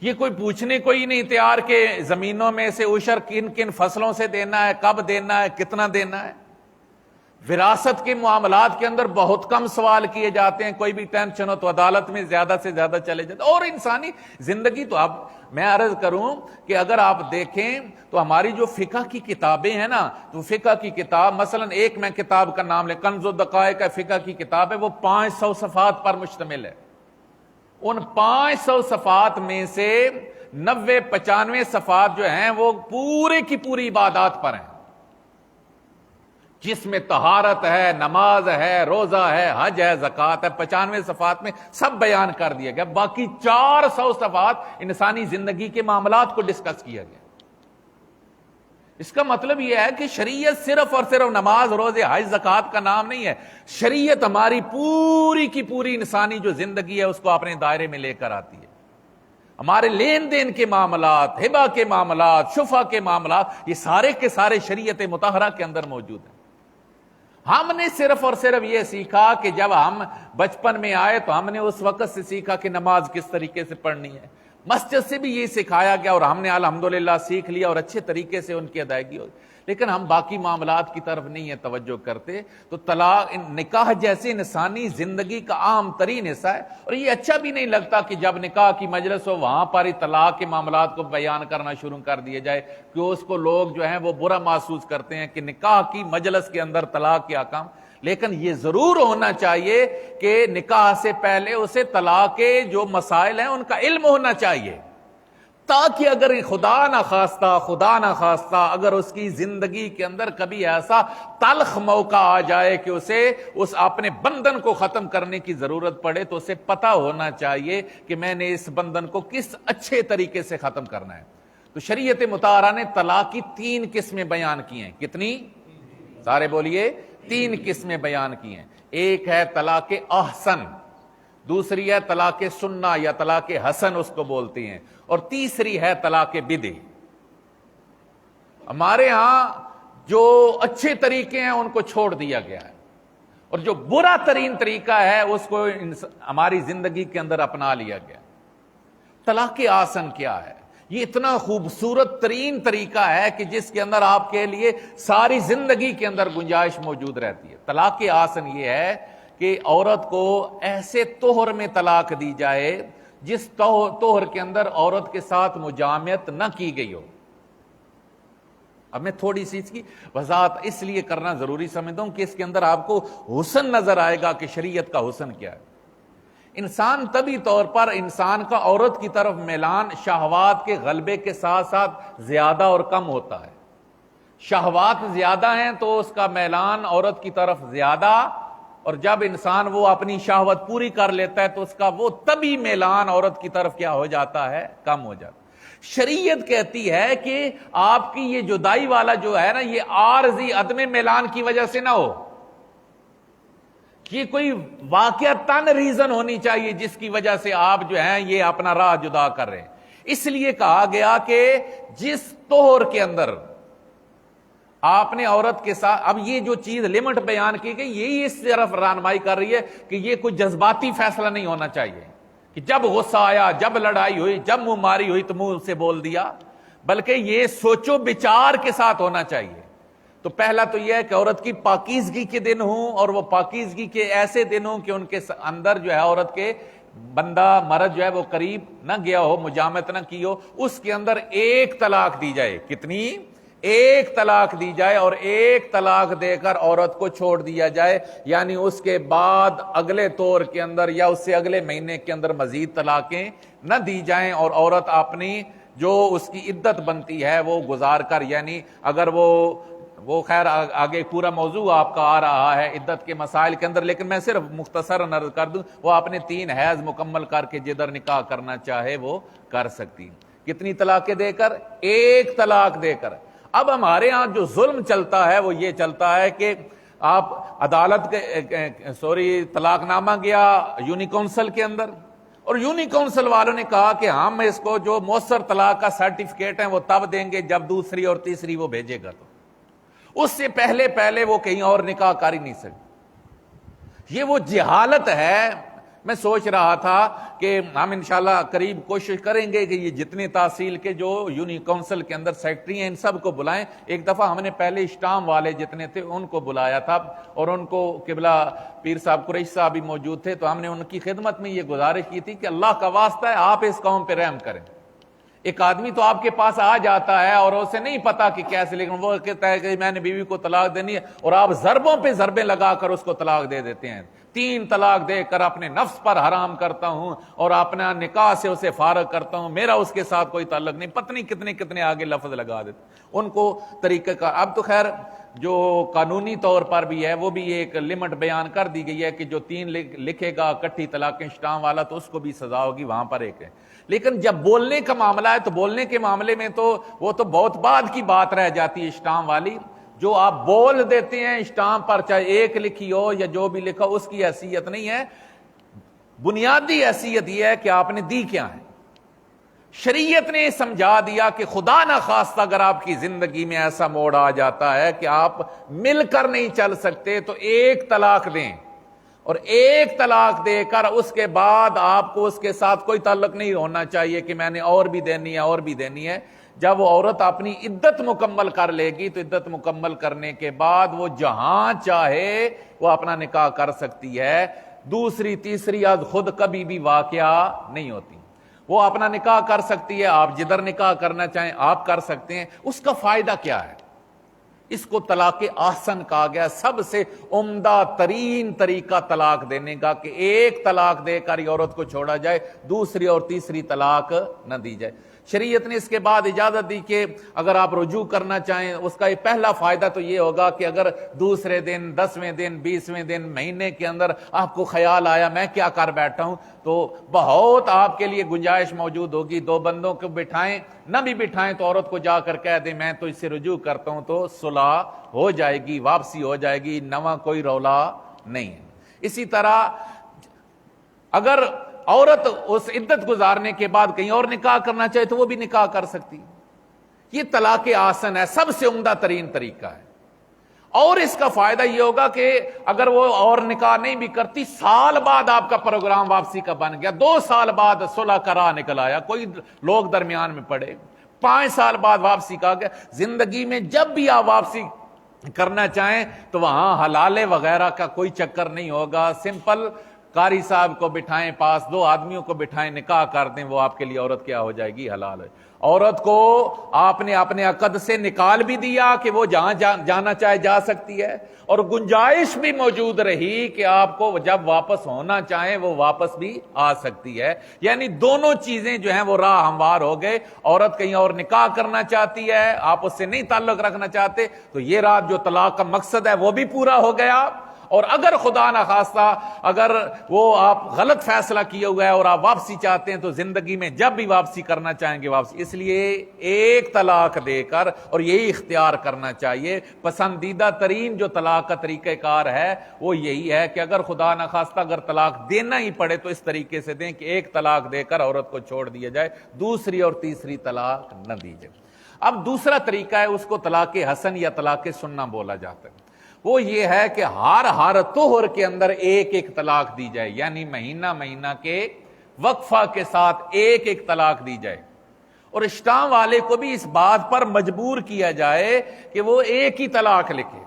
یہ کوئی پوچھنے کو ہی نہیں تیار کہ زمینوں میں سے عشر کن کن فصلوں سے دینا ہے، کب دینا ہے، کتنا دینا ہے۔ وراثت کے معاملات کے اندر بہت کم سوال کیے جاتے ہیں، کوئی بھی ٹینشن ہو تو عدالت میں زیادہ سے زیادہ چلے جاتے، اور انسانی زندگی تو اب میں عرض کروں کہ اگر آپ دیکھیں تو ہماری جو فقہ کی کتابیں ہیں نا، تو فقہ کی کتاب مثلا ایک میں کتاب کا نام لیں، کنز الدقائق کا فقہ کی کتاب ہے، وہ 500 صفحات پر مشتمل ہے۔ ان 500 صفحات میں سے 90-95 صفحات جو ہیں وہ پورے کی پوری عبادات پر ہیں، جس میں طہارت ہے، نماز ہے، روزہ ہے، حج ہے، زکوٰۃ ہے۔ 95 صفحات میں سب بیان کر دیا گیا، باقی 400 صفحات انسانی زندگی کے معاملات کو ڈسکس کیا گیا۔ اس کا مطلب یہ ہے کہ شریعت صرف اور صرف نماز، روزے، حج، زکوٰۃ کا نام نہیں ہے، شریعت ہماری پوری کی پوری انسانی جو زندگی ہے اس کو اپنے دائرے میں لے کر آتی ہے۔ ہمارے لین دین کے معاملات، ہبہ کے معاملات، شفع کے معاملات، یہ سارے کے سارے شریعت مطہرہ کے اندر موجود ہیں۔ ہم نے صرف اور صرف یہ سیکھا کہ جب ہم بچپن میں آئے تو ہم نے اس وقت سے سیکھا کہ نماز کس طریقے سے پڑھنی ہے، مسجد سے بھی یہ سکھایا گیا اور ہم نے الحمدللہ سیکھ لیا اور اچھے طریقے سے ان کی ادائیگی ہوئی، لیکن ہم باقی معاملات کی طرف نہیں ہے توجہ کرتے۔ تو طلاق، نکاح جیسے انسانی زندگی کا عام ترین حصہ ہے، اور یہ اچھا بھی نہیں لگتا کہ جب نکاح کی مجلس ہو وہاں پر ہی طلاق کے معاملات کو بیان کرنا شروع کر دیا جائے، کہ اس کو لوگ جو ہیں وہ برا محسوس کرتے ہیں کہ نکاح کی مجلس کے اندر طلاق کے احکام۔ لیکن یہ ضرور ہونا چاہیے کہ نکاح سے پہلے اسے طلاق کے جو مسائل ہیں ان کا علم ہونا چاہیے، تاکہ اگر خدا نہ خواستہ اگر اس کی زندگی کے اندر کبھی ایسا تلخ موقع آ جائے کہ اسے اس اپنے بندھن کو ختم کرنے کی ضرورت پڑے، تو اسے پتہ ہونا چاہیے کہ میں نے اس بندھن کو کس اچھے طریقے سے ختم کرنا ہے۔ تو شریعت مطہرہ نے طلاق کی 3 قسمیں بیان کی ہیں۔ کتنی؟ سارے بولیے، 3 قسمیں بیان کی ہیں۔ ایک ہے طلاق احسن، دوسری ہے طلاق سنہ یا طلاق حسن اس کو بولتے ہیں، اور تیسری ہے طلاق بدعی۔ ہمارے ہاں جو اچھے طریقے ہیں ان کو چھوڑ دیا گیا ہے، اور جو برا ترین طریقہ ہے اس کو ہماری زندگی کے اندر اپنا لیا گیا۔ طلاق احسن کیا ہے؟ یہ اتنا خوبصورت ترین طریقہ ہے کہ جس کے اندر آپ کے لیے ساری زندگی کے اندر گنجائش موجود رہتی ہے۔ طلاق احسن یہ ہے کہ عورت کو ایسے طہر میں طلاق دی جائے جس طہر کے اندر عورت کے ساتھ مجامعت نہ کی گئی ہو۔ اب میں تھوڑی سی اس کی وضاحت اس لیے کرنا ضروری سمجھتا ہوں کہ اس کے اندر آپ کو حسن نظر آئے گا کہ شریعت کا حسن کیا ہے۔ انسان طبی طور پر انسان کا عورت کی طرف میلان شہوات کے غلبے کے ساتھ ساتھ زیادہ اور کم ہوتا ہے۔ شہوات زیادہ ہیں تو اس کا میلان عورت کی طرف زیادہ، اور جب انسان وہ اپنی شہوت پوری کر لیتا ہے تو اس کا وہ طبی میلان عورت کی طرف کیا ہو جاتا ہے؟ کم ہو جاتا ہے۔ شریعت کہتی ہے کہ آپ کی یہ جدائی والا جو ہے نا، یہ عارضی عدم میلان کی وجہ سے نہ ہو، یہ کوئی واقعتاً ریزن ہونی چاہیے جس کی وجہ سے آپ جو ہیں یہ اپنا راہ جدا کر رہے ہیں۔ اس لیے کہا گیا کہ جس طہر کے اندر آپ نے عورت کے ساتھ، اب یہ جو چیز لمٹ بیان کی گئی یہی اس طرف رہنمائی کر رہی ہے کہ یہ کوئی جذباتی فیصلہ نہیں ہونا چاہیے کہ جب غصہ آیا، جب لڑائی ہوئی، جب منہ ماری ہوئی تو منہ سے بول دیا، بلکہ یہ سوچو بچار کے ساتھ ہونا چاہیے۔ تو پہلا تو یہ ہے کہ عورت کی پاکیزگی کے دن ہوں، اور وہ پاکیزگی کے ایسے دن ہوں کہ ان کے اندر جو ہے عورت کے بندہ مرد جو ہے وہ قریب نہ گیا ہو، مجامعت نہ کی ہو۔ اس کے اندر 1 طلاق دی جائے۔ کتنی؟ 1 طلاق دی جائے، اور 1 طلاق دے کر عورت کو چھوڑ دیا جائے، یعنی اس کے بعد اگلے طور کے اندر یا اس سے اگلے مہینے کے اندر مزید طلاقیں نہ دی جائیں، اور عورت اپنی جو اس کی عدت بنتی ہے وہ گزار کر، یعنی اگر وہ خیر آگے پورا موضوع آپ کا آ رہا ہے عدت کے مسائل کے اندر، لیکن میں صرف مختصر نظر کر دوں، وہ اپنے 3 حیض مکمل کر کے جدھر نکاح کرنا چاہے وہ کر سکتی۔ کتنی طلاقیں دے کر؟ 1 طلاق دے کر۔ اب ہمارے ہاں جو ظلم چلتا ہے وہ یہ چلتا ہے کہ آپ عدالت کے طلاق نامہ گیا یونی کونسل کے اندر، اور یونی کونسل والوں نے کہا کہ ہم اس کو جو مؤثر طلاق کا سرٹیفکیٹ ہے وہ تب دیں گے جب دوسری اور تیسری وہ بھیجے گا، تو اس سے پہلے وہ کہیں اور نکاح کر ہی نہیں سکتے۔ یہ وہ جہالت ہے۔ میں سوچ رہا تھا کہ ہم انشاءاللہ قریب کوشش کریں گے کہ یہ جتنے تحصیل کے جو یونی کونسل کے اندر سیکٹری ہیں ان سب کو بلائیں۔ ایک دفعہ ہم نے پہلے اسٹام والے جتنے تھے ان کو بلایا تھا، اور ان کو قبلہ پیر صاحب قریش صاحب بھی موجود تھے، تو ہم نے ان کی خدمت میں یہ گزارش کی تھی کہ اللہ کا واسطہ ہے آپ اس قوم پہ رحم کریں۔ ایک آدمی تو آپ کے پاس آ جاتا ہے اور اسے نہیں پتا کہ کیسے، لیکن وہ کہتا ہے کہ میں نے بیوی کو طلاق دینی ہے، اور آپ ضربوں پہ ضربیں لگا کر اس کو طلاق دے دیتے ہیں۔ 3 طلاق دے کر اپنے نفس پر حرام کرتا ہوں اور اپنا نکاح سے اسے فارغ کرتا ہوں، میرا اس کے ساتھ کوئی تعلق نہیں، پتہ نہیں کتنے آگے لفظ لگا دیتے ان کو طریقہ کا۔ اب تو خیر جو قانونی طور پر بھی ہے وہ بھی ایک لمٹ بیان کر دی گئی ہے کہ جو 3 لکھے گا اکٹھی طلاقیں اسٹام والا تو اس کو بھی سزا ہوگی، وہاں پر ایک ہے۔ لیکن جب بولنے کا معاملہ ہے تو بولنے کے معاملے میں تو وہ تو بہت بعد کی بات رہ جاتی ہے اسٹام والی۔ جو آپ بول دیتے ہیں اسٹامپ پر، چاہے 1 لکھی ہو یا جو بھی لکھا، اس کی حیثیت نہیں ہے۔ بنیادی حیثیت یہ ہے کہ آپ نے دی کیا ہے۔ شریعت نے سمجھا دیا کہ خدا نہ خواستہ اگر آپ کی زندگی میں ایسا موڑ آ جاتا ہے کہ آپ مل کر نہیں چل سکتے تو 1 طلاق دیں، اور 1 طلاق دے کر اس کے بعد آپ کو اس کے ساتھ کوئی تعلق نہیں ہونا چاہیے کہ میں نے اور بھی دینی ہے اور بھی دینی ہے۔ جب وہ عورت اپنی عدت مکمل کر لے گی تو عدت مکمل کرنے کے بعد وہ جہاں چاہے وہ اپنا نکاح کر سکتی ہے۔ دوسری تیسری عد خود کبھی بھی واقعہ نہیں ہوتی، وہ اپنا نکاح کر سکتی ہے۔ آپ جدھر نکاح کرنا چاہیں آپ کر سکتے ہیں۔ اس کا فائدہ کیا ہے؟ اس کو طلاق احسن کہا گیا. سب سے عمدہ ترین طریقہ طلاق دینے کا کہ ایک طلاق دے کر عورت کو چھوڑا جائے, دوسری اور تیسری طلاق نہ دی جائے. شریعت نے اس کے بعد اجازت دی کہ اگر آپ رجوع کرنا چاہیں, اس کا پہلا فائدہ تو یہ ہوگا کہ اگر دوسرے دن, 10ویں دن, 20ویں دن, مہینے کے اندر آپ کو خیال آیا میں کیا کر بیٹھا ہوں, تو بہت آپ کے لیے گنجائش موجود ہوگی. 2 بندوں کو بٹھائیں, نہ بھی بٹھائیں تو عورت کو جا کر کہہ دیں میں تو اس سے رجوع کرتا ہوں, تو صلح ہو جائے گی, واپسی ہو جائے گی, نواں کوئی رولا نہیں ہے. اسی طرح اگر عورت اس عدت گزارنے کے بعد کہیں اور نکاح کرنا چاہے تو وہ بھی نکاح کر سکتی. یہ طلاق آسن ہے, سب سے عمدہ ترین طریقہ ہے. اور اس کا فائدہ یہ ہوگا کہ اگر وہ اور نکاح نہیں بھی کرتی, سال بعد آپ کا پروگرام واپسی کا بن گیا, 2 سال بعد صلح کا راہ نکل آیا, کوئی لوگ درمیان میں پڑے, 5 سال بعد واپسی کا گیا. زندگی میں جب بھی آپ واپسی کرنا چاہیں تو وہاں حلالے وغیرہ کا کوئی چکر نہیں ہوگا. سمپل قاری صاحب کو بٹھائیں پاس, 2 آدمیوں کو بٹھائیں, نکاح کر دیں, وہ آپ کے لیے عورت کیا ہو جائے گی, حلال ہے. عورت کو آپ نے اپنے عقد سے نکال بھی دیا کہ وہ جہاں جانا چاہے جا سکتی ہے, اور گنجائش بھی موجود رہی کہ آپ کو جب واپس ہونا چاہیں وہ واپس بھی آ سکتی ہے. یعنی دونوں چیزیں جو ہیں وہ راہ ہموار ہو گئے. عورت کہیں اور نکاح کرنا چاہتی ہے, آپ اس سے نہیں تعلق رکھنا چاہتے, تو یہ رات جو طلاق کا مقصد ہے وہ بھی پورا ہو گیا. اور اگر خدا نخواستہ اگر وہ آپ غلط فیصلہ کیے ہوئے ہے اور آپ واپسی چاہتے ہیں تو زندگی میں جب بھی واپسی کرنا چاہیں گے واپسی. اس لیے ایک طلاق دے کر, اور یہی اختیار کرنا چاہیے, پسندیدہ ترین جو طلاق کا طریقہ کار ہے وہ یہی ہے کہ اگر خدا نخواستہ اگر طلاق دینا ہی پڑے تو اس طریقے سے دیں کہ ایک طلاق دے کر عورت کو چھوڑ دیا جائے, دوسری اور تیسری طلاق نہ دی جائے. اب دوسرا طریقہ ہے, اس کو طلاق حسن یا طلاق سنہ بولا جاتا ہے. وہ یہ ہے کہ ہر طہر کے اندر ایک طلاق دی جائے, یعنی مہینہ کے وقفہ کے ساتھ ایک طلاق دی جائے. اور اسٹام والے کو بھی اس بات پر مجبور کیا جائے کہ وہ ایک ہی طلاق لکھے.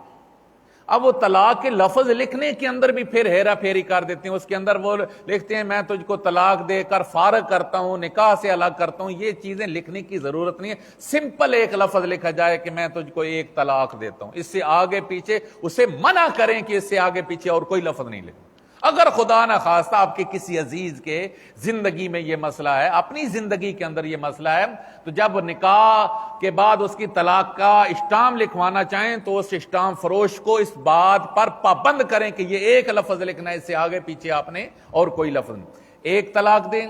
اب وہ طلاق کے لفظ لکھنے کے اندر بھی پھر ہیرا پھیری کر دیتے ہیں. اس کے اندر وہ لکھتے ہیں میں تجھ کو طلاق دے کر فارغ کرتا ہوں, نکاح سے الگ کرتا ہوں. یہ چیزیں لکھنے کی ضرورت نہیں ہے. سمپل ایک لفظ لکھا جائے کہ میں تجھ کو ایک طلاق دیتا ہوں. اس سے آگے پیچھے اسے منع کریں کہ اس سے آگے پیچھے اور کوئی لفظ نہیں لکھیں. اگر خدا نہ خواستہ آپ کے کسی عزیز کے زندگی میں یہ مسئلہ ہے, اپنی زندگی کے اندر یہ مسئلہ ہے, تو جب نکاح کے بعد اس کی طلاق کا اسٹام لکھوانا چاہیں تو اس اسٹام فروش کو اس بات پر پابند کریں کہ یہ ایک لفظ لکھنا ہے, اس سے آگے پیچھے آپ نے اور کوئی لفظ نہیں. ایک طلاق دیں,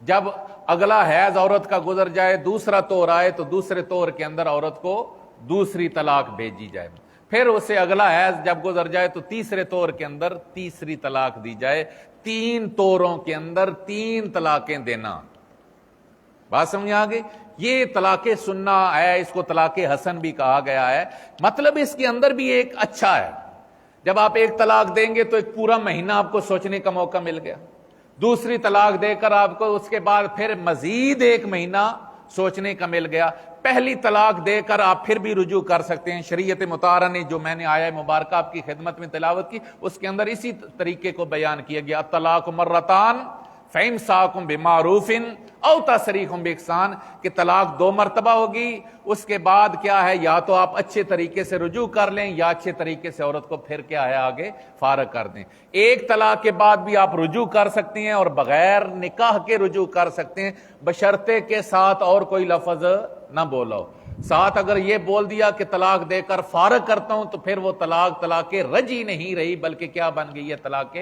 جب اگلا حیض عورت کا گزر جائے, دوسرا طور آئے تو دوسرے طور کے اندر عورت کو دوسری طلاق بھیجی جائے. پھر اسے اگلا حیض جب گزر جائے تو تیسرے طور کے اندر تیسری طلاق دی جائے. 3 طوروں کے اندر 3 طلاقیں دینا. بات سمجھ آ گئی؟ یہ طلاق سنہ ہے, اس کو طلاق حسن بھی کہا گیا ہے. مطلب اس کے اندر بھی ایک اچھا ہے, جب آپ ایک طلاق دیں گے تو ایک پورا مہینہ آپ کو سوچنے کا موقع مل گیا. دوسری طلاق دے کر آپ کو اس کے بعد پھر مزید 1 مہینہ سوچنے کا مل گیا. پہلی طلاق دے کر آپ پھر بھی رجوع کر سکتے ہیں. شریعت مطہرہ نے جو میں نے آیہ مبارکہ آپ کی خدمت میں تلاوت کی, اس کے اندر اسی طریقے کو بیان کیا گیا. الطلاق مرتان فإمساک بمعروف او تسریح بإحسان, کہ طلاق 2 مرتبہ ہوگی. اس کے بعد کیا ہے, یا تو آپ اچھے طریقے سے رجوع کر لیں یا اچھے طریقے سے عورت کو پھر کیا ہے آگے فارغ کر دیں. ایک طلاق کے بعد بھی آپ رجوع کر سکتے ہیں اور بغیر نکاح کے رجوع کر سکتے ہیں, بشرطے کے ساتھ اور کوئی لفظ نہ بولو. ساتھ اگر یہ بول دیا کہ طلاق دے کر فارغ کرتا ہوں تو پھر وہ طلاق رجی نہیں رہی, بلکہ کیا بن گئی ہے, طلاق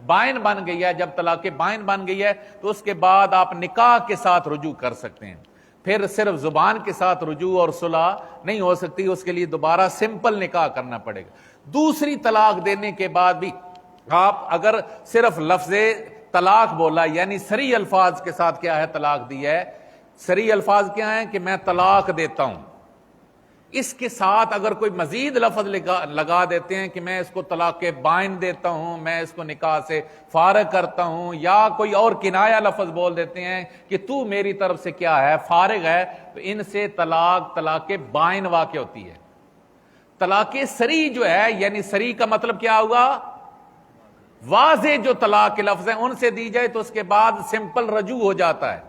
بائن بن گئی ہے. جب طلاق بائن بن گئی ہے تو اس کے بعد آپ نکاح کے ساتھ رجوع کر سکتے ہیں. پھر صرف زبان کے ساتھ رجوع اور صلح نہیں ہو سکتی, اس کے لیے دوبارہ سمپل نکاح کرنا پڑے گا. دوسری طلاق دینے کے بعد بھی آپ اگر صرف لفظ طلاق بولا, یعنی صریح الفاظ کے ساتھ کیا ہے طلاق دی ہے, صریح الفاظ کیا ہیں کہ میں طلاق دیتا ہوں, اس کے ساتھ اگر کوئی مزید لفظ لگا دیتے ہیں کہ میں اس کو طلاق بائن دیتا ہوں, میں اس کو نکاح سے فارغ کرتا ہوں, یا کوئی اور کنایا لفظ بول دیتے ہیں کہ تو میری طرف سے کیا ہے فارغ ہے, تو ان سے طلاق بائن واقع ہوتی ہے. طلاق صریح جو ہے, یعنی صریح کا مطلب کیا ہوگا, واضح جو طلاق کے لفظ ہیں ان سے دی جائے تو اس کے بعد سمپل رجوع ہو جاتا ہے.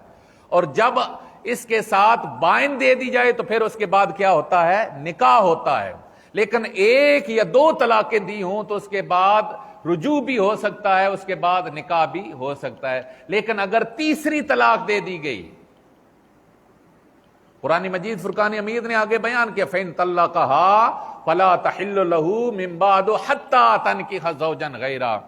اور جب اس کے ساتھ بائن دے دی جائے تو پھر اس کے بعد کیا ہوتا ہے, نکاح ہوتا ہے. لیکن ایک یا دو طلاقیں دی ہوں تو اس کے بعد رجوع بھی ہو سکتا ہے، اس کے بعد نکاح بھی ہو سکتا ہے۔ لیکن اگر تیسری طلاق دے دی گئی، قرآن مجید فرقان حمید نے آگے بیان کیا فَإِن طَلَّقَهَا فَلَا تَحِلُّ لَهُ مِن بَعْدُ حَتَّى تَنكِحَ زَوْجًا غَيْرَهُ،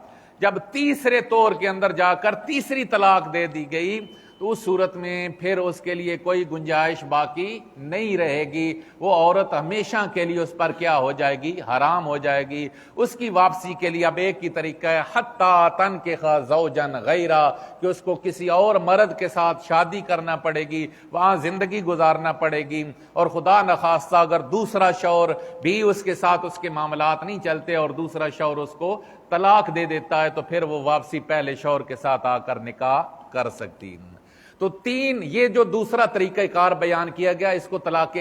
جب تیسرے طور کے اندر جا کر تیسری طلاق دے دی گئی تو اس صورت میں پھر اس کے لیے کوئی گنجائش باقی نہیں رہے گی، وہ عورت ہمیشہ کے لیے اس پر کیا ہو جائے گی؟ حرام ہو جائے گی۔ اس کی واپسی کے لیے اب ایک ہی طریقہ ہے حَتَّى تَنكِحَ زَوْجًا غَيْرَهُ، کہ اس کو کسی اور مرد کے ساتھ شادی کرنا پڑے گی، وہاں زندگی گزارنا پڑے گی، اور خدا نخواستہ اگر دوسرا شوہر بھی اس کے ساتھ اس کے معاملات نہیں چلتے اور دوسرا شوہر اس کو طلاق دے دیتا ہے تو پھر وہ واپسی پہلے شوہر کے ساتھ آ کر نکاح کر سکتی۔ تو تین یہ جو دوسرا طریقہ کار بیان کیا گیا اس کو طلاق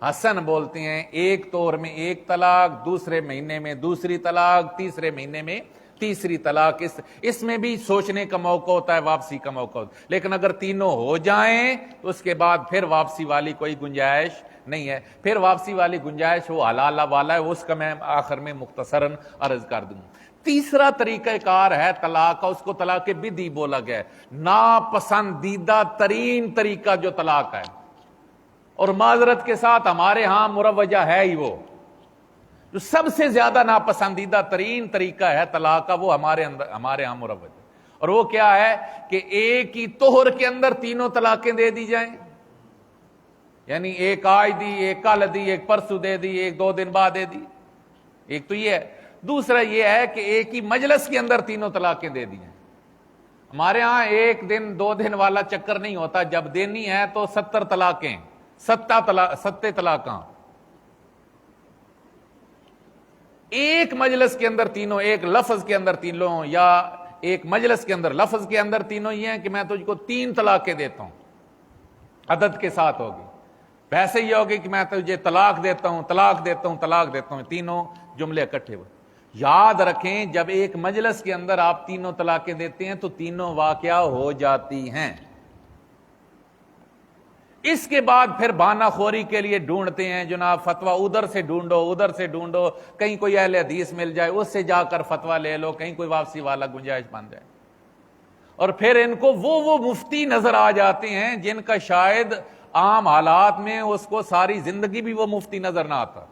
حسن بولتے ہیں، ایک طور میں ایک طلاق، دوسرے مہینے میں دوسری طلاق، تیسرے مہینے میں تیسری طلاق۔ اس میں بھی سوچنے کا موقع ہوتا ہے، واپسی کا موقع ہوتا ہے، لیکن اگر تینوں ہو جائیں تو اس کے بعد پھر واپسی والی کوئی گنجائش نہیں ہے۔ پھر واپسی والی گنجائش وہ حلال والا ہے، اس کا میں آخر میں مختصراً عرض کر دوں۔ تیسرا طریقہ کار ہے طلاق کا، اس کو طلاق بدعی بولا گیا ہے، ناپسندیدہ ترین طریقہ جو طلاق ہے، اور معذرت کے ساتھ ہمارے ہاں مروجہ ہے ہی وہ جو سب سے زیادہ ناپسندیدہ ترین طریقہ ہے طلاق کا، وہ ہمارے ہاں مروج ہے، اور وہ کیا ہے کہ ایک ہی طہر کے اندر تینوں طلاقیں دے دی جائیں، یعنی ایک آج دی، ایک کل دی، ایک پرسوں دے دی، ایک 2 دن بعد دے دی۔ ایک تو یہ ہے، دوسرا یہ ہے کہ ایک ہی مجلس کے اندر تینوں طلاقیں دے دی ہیں۔ ہمارے ہاں 1 دن 2 دن والا چکر نہیں ہوتا، جب دینی ہے تو 70 طلاقیں، 7 طلاقاں ایک مجلس کے اندر تینوں، ایک لفظ کے اندر تینوں، یا ایک مجلس کے اندر لفظ کے اندر تینوں یہ ہیں کہ میں تجھ کو 3 طلاقیں دیتا ہوں، عدد کے ساتھ ہوگی، ویسے یہ ہوگی کہ میں تجھے طلاق دیتا ہوں، طلاق دیتا ہوں، طلاق دیتا ہوں، تینوں جملے اکٹھے ہوئے۔ یاد رکھیں جب ایک مجلس کے اندر آپ تینوں طلاقیں دیتے ہیں تو تینوں واقعہ ہو جاتی ہیں، اس کے بعد پھر بہانہ خوری کے لیے ڈھونڈتے ہیں، جناب فتویٰ ادھر سے ڈھونڈو، ادھر سے ڈھونڈو، کہیں کوئی اہل حدیث مل جائے اس سے جا کر فتویٰ لے لو، کہیں کوئی واپسی والا گنجائش بن جائے، اور پھر ان کو وہ مفتی نظر آ جاتے ہیں جن کا شاید عام حالات میں اس کو ساری زندگی بھی وہ مفتی نظر نہ آتا۔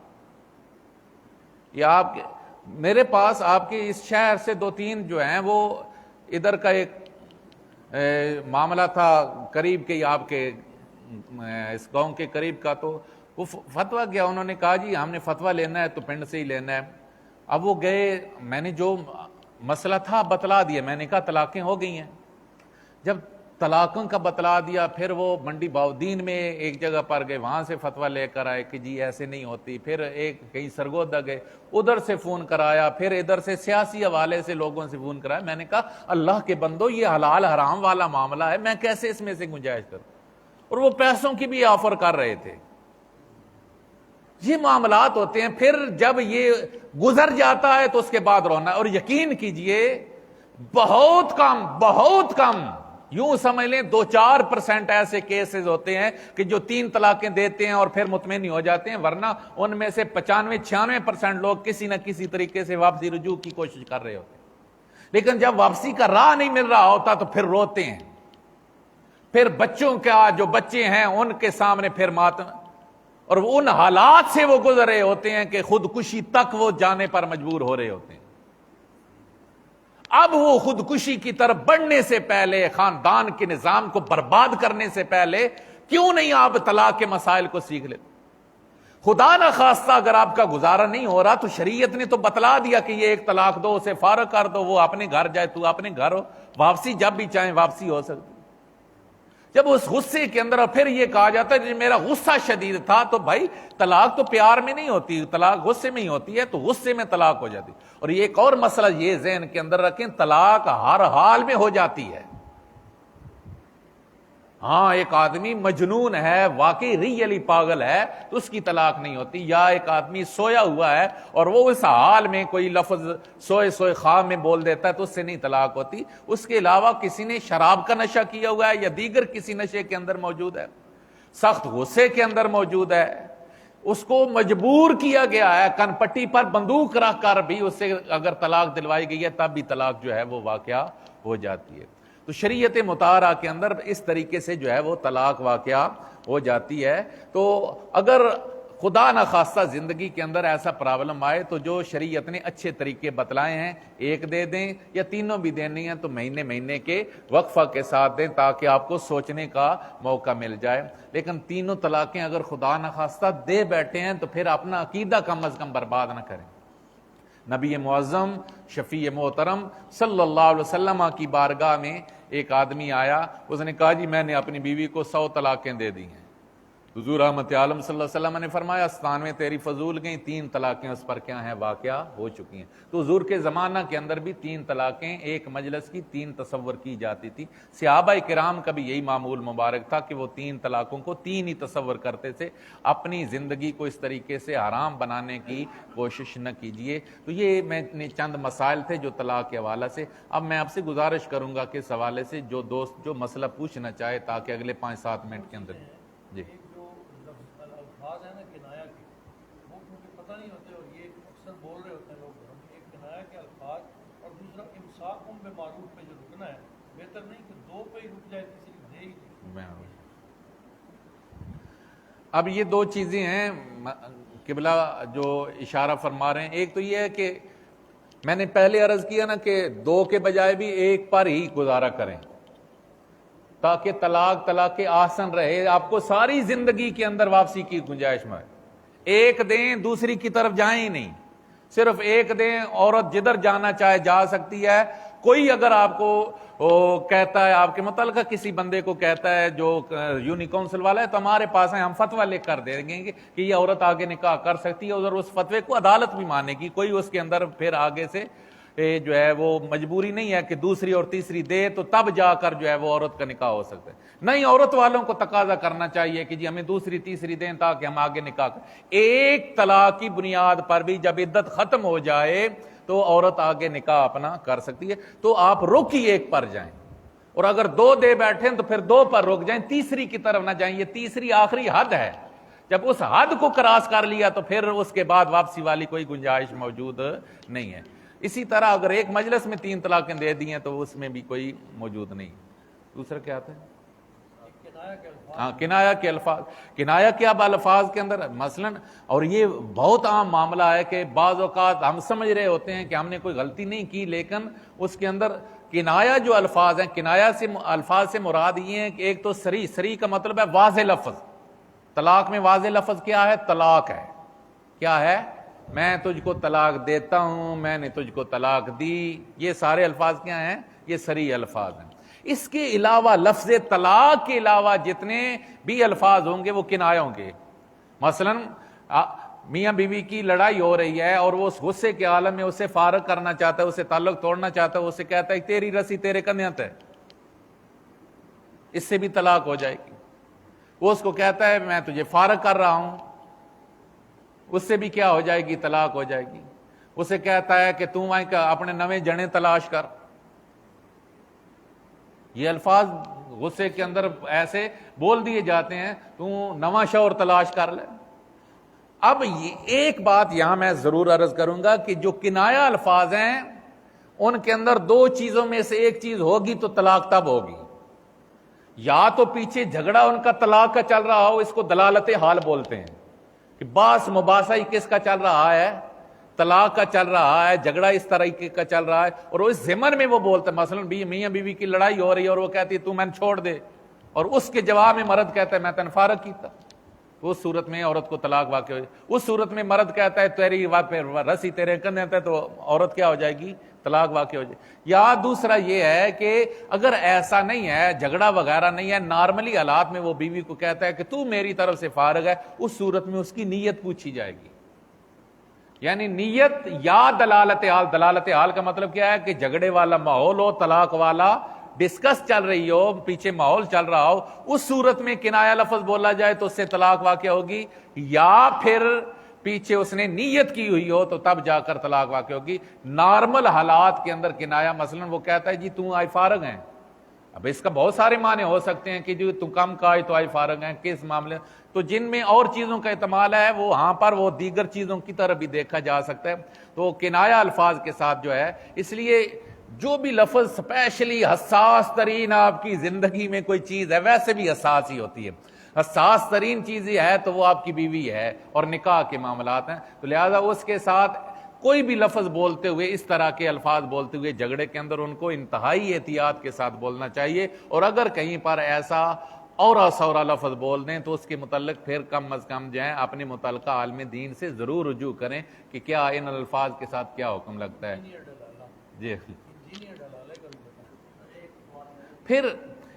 یہ آپ کے میرے پاس آپ کے اس شہر سے 2-3 جو ہیں، وہ ادھر کا ایک معاملہ تھا قریب کے، آپ کے اس گاؤں کے قریب کا، تو وہ فتویٰ کیا، انہوں نے کہا جی ہم نے فتویٰ لینا ہے تو پنڈ سے ہی لینا ہے۔ اب وہ گئے، میں نے جو مسئلہ تھا بتلا دیا، میں نے کہا طلاقیں ہو گئی ہیں۔ جب طلاقوں کا بتلا دیا، پھر وہ منڈی باؤدین میں ایک جگہ پر گئے، وہاں سے فتویٰ لے کر آئے کہ جی ایسے نہیں ہوتی، پھر ایک کہیں سرگودا گئے، ادھر سے فون کرایا، پھر ادھر سے سیاسی حوالے سے لوگوں سے فون کرایا۔ میں نے کہا اللہ کے بندو، یہ حلال حرام والا معاملہ ہے، میں کیسے اس میں سے گنجائش کروں؟ اور وہ پیسوں کی بھی آفر کر رہے تھے۔ یہ معاملات ہوتے ہیں، پھر جب یہ گزر جاتا ہے تو اس کے بعد رونا، اور یقین کیجئے بہت کم یوں سمجھ لیں 2-4% ایسے کیسز ہوتے ہیں کہ جو 3 طلاقیں دیتے ہیں اور پھر مطمئن نہیں ہو جاتے ہیں، ورنہ ان میں سے 95-96% لوگ کسی نہ کسی طریقے سے واپسی رجوع کی کوشش کر رہے ہوتے ہیں، لیکن جب واپسی کا راہ نہیں مل رہا ہوتا تو پھر روتے ہیں، پھر بچوں کا جو بچے ہیں ان کے سامنے پھر ماتم، اور ان حالات سے وہ گزر رہے ہوتے ہیں کہ خودکشی تک وہ جانے پر مجبور ہو رہے ہوتے ہیں۔ اب وہ خودکشی کی طرف بڑھنے سے پہلے، خاندان کے نظام کو برباد کرنے سے پہلے، کیوں نہیں آپ طلاق کے مسائل کو سیکھ لیتے؟ خدا نہ خواستہ اگر آپ کا گزارا نہیں ہو رہا تو شریعت نے تو بتلا دیا کہ یہ 1 طلاق دو، اسے فارغ کر دو، وہ اپنے گھر جائے، تو اپنے گھر ہو، واپسی جب بھی چاہیں واپسی ہو سکتی۔ جب اس غصے کے اندر، اور پھر یہ کہا جاتا ہے میرا غصہ شدید تھا، تو بھائی طلاق تو پیار میں نہیں ہوتی، طلاق غصے میں ہی ہوتی ہے، تو غصے میں طلاق ہو جاتی۔ اور یہ ایک اور مسئلہ یہ ذہن کے اندر رکھیں، طلاق ہر حال میں ہو جاتی ہے۔ ہاں ایک آدمی مجنون ہے، واقعی ریئلی پاگل ہے، تو اس کی طلاق نہیں ہوتی، یا ایک آدمی سویا ہوا ہے اور وہ اس حال میں کوئی لفظ سوئے خواب میں بول دیتا ہے تو اس سے نہیں طلاق ہوتی۔ اس کے علاوہ کسی نے شراب کا نشہ کیا ہوا ہے یا دیگر کسی نشے کے اندر موجود ہے، سخت غصے کے اندر موجود ہے، اس کو مجبور کیا گیا ہے، کن پٹی پر بندوق رکھ کر بھی اس سے اگر طلاق دلوائی گئی ہے تب بھی طلاق جو ہے وہ واقعہ ہو جاتی ہے۔ تو شریعت مطہرہ کے اندر اس طریقے سے جو ہے وہ طلاق واقعہ ہو جاتی ہے۔ تو اگر خدا نخواستہ زندگی کے اندر ایسا پرابلم آئے تو جو شریعت نے اچھے طریقے بتلائے ہیں، ایک دے دیں یا تینوں بھی دینی ہیں تو مہینے مہینے کے وقفہ کے ساتھ دیں تاکہ آپ کو سوچنے کا موقع مل جائے۔ لیکن تینوں طلاقیں اگر خدا نخواستہ دے بیٹھے ہیں تو پھر اپنا عقیدہ کم از کم برباد نہ کریں۔ نبی معظم شفیع محترم صلی اللہ علیہ وسلم کی بارگاہ میں ایک آدمی آیا، اس نے کہا جی میں نے اپنی بیوی کو 100 طلاقیں دے دی ہیں۔ حضور رحمت عالم صلی اللہ علیہ وسلم نے فرمایا 97 تیری فضول گئیں، 3 طلاقیں اس پر کیا ہیں واقعہ ہو چکی ہیں۔ تو حضور کے زمانہ کے اندر بھی 3 طلاقیں ایک مجلس کی 3 تصور کی جاتی تھی۔ صحابہ کرام کا بھی یہی معمول مبارک تھا کہ وہ 3 طلاقوں کو 3 ہی تصور کرتے تھے۔ اپنی زندگی کو اس طریقے سے حرام بنانے کی کوشش نہ کیجیے۔ تو یہ میں نے چند مسائل تھے جو طلاق کے حوالے سے۔ اب میں آپ سے گزارش کروں گا کہ اس حوالے سے جو دوست جو مسئلہ پوچھنا چاہے تاکہ اگلے 5-7 منٹ کے اندر جی الفاظ ہیں نا کنایا کے، وہ کیونکہ پتہ نہیں ہوتے اور یہ اکثر بول رہے ہوتے ہیں لوگ، ایک کنایا کے الفاظ اور دوسرا امساک بالمعروف پہ جو رکنا ہے، بہتر نہیں کہ 2 پہ ہی رک جائے، تیسری دے ہی دے۔ اب یہ 2 چیزیں ہیں قبلہ جو اشارہ فرما رہے ہیں۔ ایک تو یہ ہے کہ میں نے پہلے عرض کیا نا کہ 2 کے بجائے بھی 1 پر ہی گزارا کریں تاکہ طلاق آسن رہے، آپ کو ساری زندگی کے اندر واپسی کی گنجائش میں۔ 1 دیں دوسری کی طرف جائیں ہی نہیں، صرف 1 دیں، عورت جدھر جانا چاہے جا سکتی ہے۔ کوئی اگر آپ کو کہتا ہے، آپ کے متعلقہ کسی بندے کو کہتا ہے جو یونی کونسل والا ہے تو ہمارے پاس ہے، ہم فتویٰ لے کر دیں گے کہ یہ عورت آگے نکاح کر سکتی ہے، اور اس فتوے کو عدالت بھی مانے گی، کوئی اس کے اندر پھر آگے سے جو ہے وہ مجبوری نہیں ہے کہ دوسری اور تیسری دے تو تب جا کر جو ہے وہ عورت کا نکاح ہو سکتا ہے۔ نہیں، عورت والوں کو تقاضا کرنا چاہیے کہ جی ہمیں دوسری تیسری دیں تاکہ ہم آگے نکاح کریں۔ 1 طلاق کی بنیاد پر بھی جب عدت ختم ہو جائے تو عورت آگے نکاح اپنا کر سکتی ہے۔ تو آپ رک ہی 1 پر جائیں، اور اگر 2 دے بیٹھیں تو پھر 2 پر رک جائیں، تیسری کی طرف نہ جائیں۔ یہ تیسری آخری حد ہے، جب اس حد کو کراس کر لیا تو پھر اس کے بعد واپسی والی کوئی گنجائش موجود نہیں ہے۔ اسی طرح اگر ایک مجلس میں 3 طلاقیں دے دی ہیں تو اس میں بھی کوئی موجود نہیں۔ دوسرا کیا آتا ہے؟ ہاں، کنایا کے الفاظ۔ کنایا کے اب الفاظ کے اندر مثلا، اور یہ بہت عام معاملہ ہے کہ بعض اوقات ہم سمجھ رہے ہوتے ہیں کہ ہم نے کوئی غلطی نہیں کی، لیکن اس کے اندر کنایا جو الفاظ ہیں، کنایا سے الفاظ سے مراد یہ ہے کہ ایک تو صریح کا مطلب ہے واضح لفظ۔ طلاق میں واضح لفظ کیا ہے؟ طلاق ہے۔ کیا ہے؟ میں تجھ کو طلاق دیتا ہوں، میں نے تجھ کو طلاق دی۔ یہ سارے الفاظ کیا ہیں؟ یہ صریح الفاظ ہیں۔ اس کے علاوہ لفظ طلاق کے علاوہ جتنے بھی الفاظ ہوں گے وہ کنایا ہوں گے۔ مثلا میاں بیوی کی لڑائی ہو رہی ہے اور وہ اس غصے کے عالم میں اسے فارغ کرنا چاہتا ہے، اسے تعلق توڑنا چاہتا ہے، اسے کہتا ہے تیری رسی تیرے کندھے ہے، اس سے بھی طلاق ہو جائے گی۔ وہ اس کو کہتا ہے میں تجھے فارغ کر رہا ہوں، اس سے بھی کیا ہو جائے گی؟ طلاق ہو جائے گی۔ اسے کہتا ہے کہ تم اپنے نویں جنے تلاش کر۔ یہ الفاظ غصے کے اندر ایسے بول دیے جاتے ہیں، تو نواں شوہر تلاش کر لے۔ اب یہ ایک بات یہاں میں ضرور عرض کروں گا کہ جو کنایا الفاظ ہیں ان کے اندر 2 چیزوں میں سے ایک چیز ہوگی تو طلاق تب ہوگی، یا تو پیچھے جھگڑا ان کا طلاق کا چل رہا ہو، اس کو دلالت حال بولتے ہیں کہ باس مباحثہ ہی کس کا چل رہا ہے؟ طلاق کا چل رہا ہے، جھگڑا اس طریقے کا چل رہا ہے، اور اس ضمن میں وہ بولتے ہیں مثلا میاں بیوی کی لڑائی ہو رہی ہے اور وہ کہتی ہے تو میں چھوڑ دے، اور اس کے جواب میں مرد کہتا ہے میں تن فارغ کیتا، اس صورت میں عورت کو طلاق واقع ہو جائے۔ اس صورت میں مرد کہتا ہے تیری بات پہ رسی تیرے کندھے ہے، تو عورت کیا ہو جائے گی؟ طلاق واقع ہو جائے۔ یا دوسرا یہ ہے کہ اگر ایسا نہیں ہے، جھگڑا وغیرہ نہیں ہے، نارملی حالات میں وہ بیوی کو کہتا ہے کہ تو میری طرف سے فارغ ہے، اس صورت میں اس کی نیت پوچھی جائے گی، یعنی نیت یا دلالت حال۔ دلالت حال کا مطلب کیا ہے کہ جھگڑے والا ماحول ہو، طلاق والا ڈسکس چل رہی ہو، پیچھے ماحول چل رہا ہو، اس صورت میں کنایا لفظ بولا جائے تو اس سے طلاق واقع ہوگی، یا پھر پیچھے اس نے نیت کی ہوئی ہو تو تب جا کر طلاق واقع ہوگی۔ نارمل حالات کے اندر کنایا مثلا وہ کہتا ہے جی تم آج فارغ ہیں، اب اس کا بہت سارے معنی ہو سکتے ہیں کہ جو تو کم کائے تو آئی فارغ ہیں کس معاملے، تو جن میں اور چیزوں کا استعمال ہے وہ وہاں پر وہ دیگر چیزوں کی طرف بھی دیکھا جا سکتا ہے، تو کنایہ الفاظ کے ساتھ جو ہے، اس لیے جو بھی لفظ اسپیشلی حساس ترین آپ کی زندگی میں کوئی چیز ہے، ویسے بھی حساس ہی ہوتی ہے، حساس ترین چیز یہ ہے تو وہ آپ کی بیوی ہے اور نکاح کے معاملات ہیں، تو لہذا اس کے ساتھ کوئی بھی لفظ بولتے ہوئے، اس طرح کے الفاظ بولتے ہوئے جھگڑے کے اندر ان کو انتہائی احتیاط کے ساتھ بولنا چاہیے، اور اگر کہیں پر ایسا اورا سورا لفظ بول دیں تو اس کے متعلق پھر کم از کم جو ہے اپنے متعلقہ عالم دین سے ضرور رجوع کریں کہ کیا ان الفاظ کے ساتھ کیا حکم لگتا ہے۔ جی پھر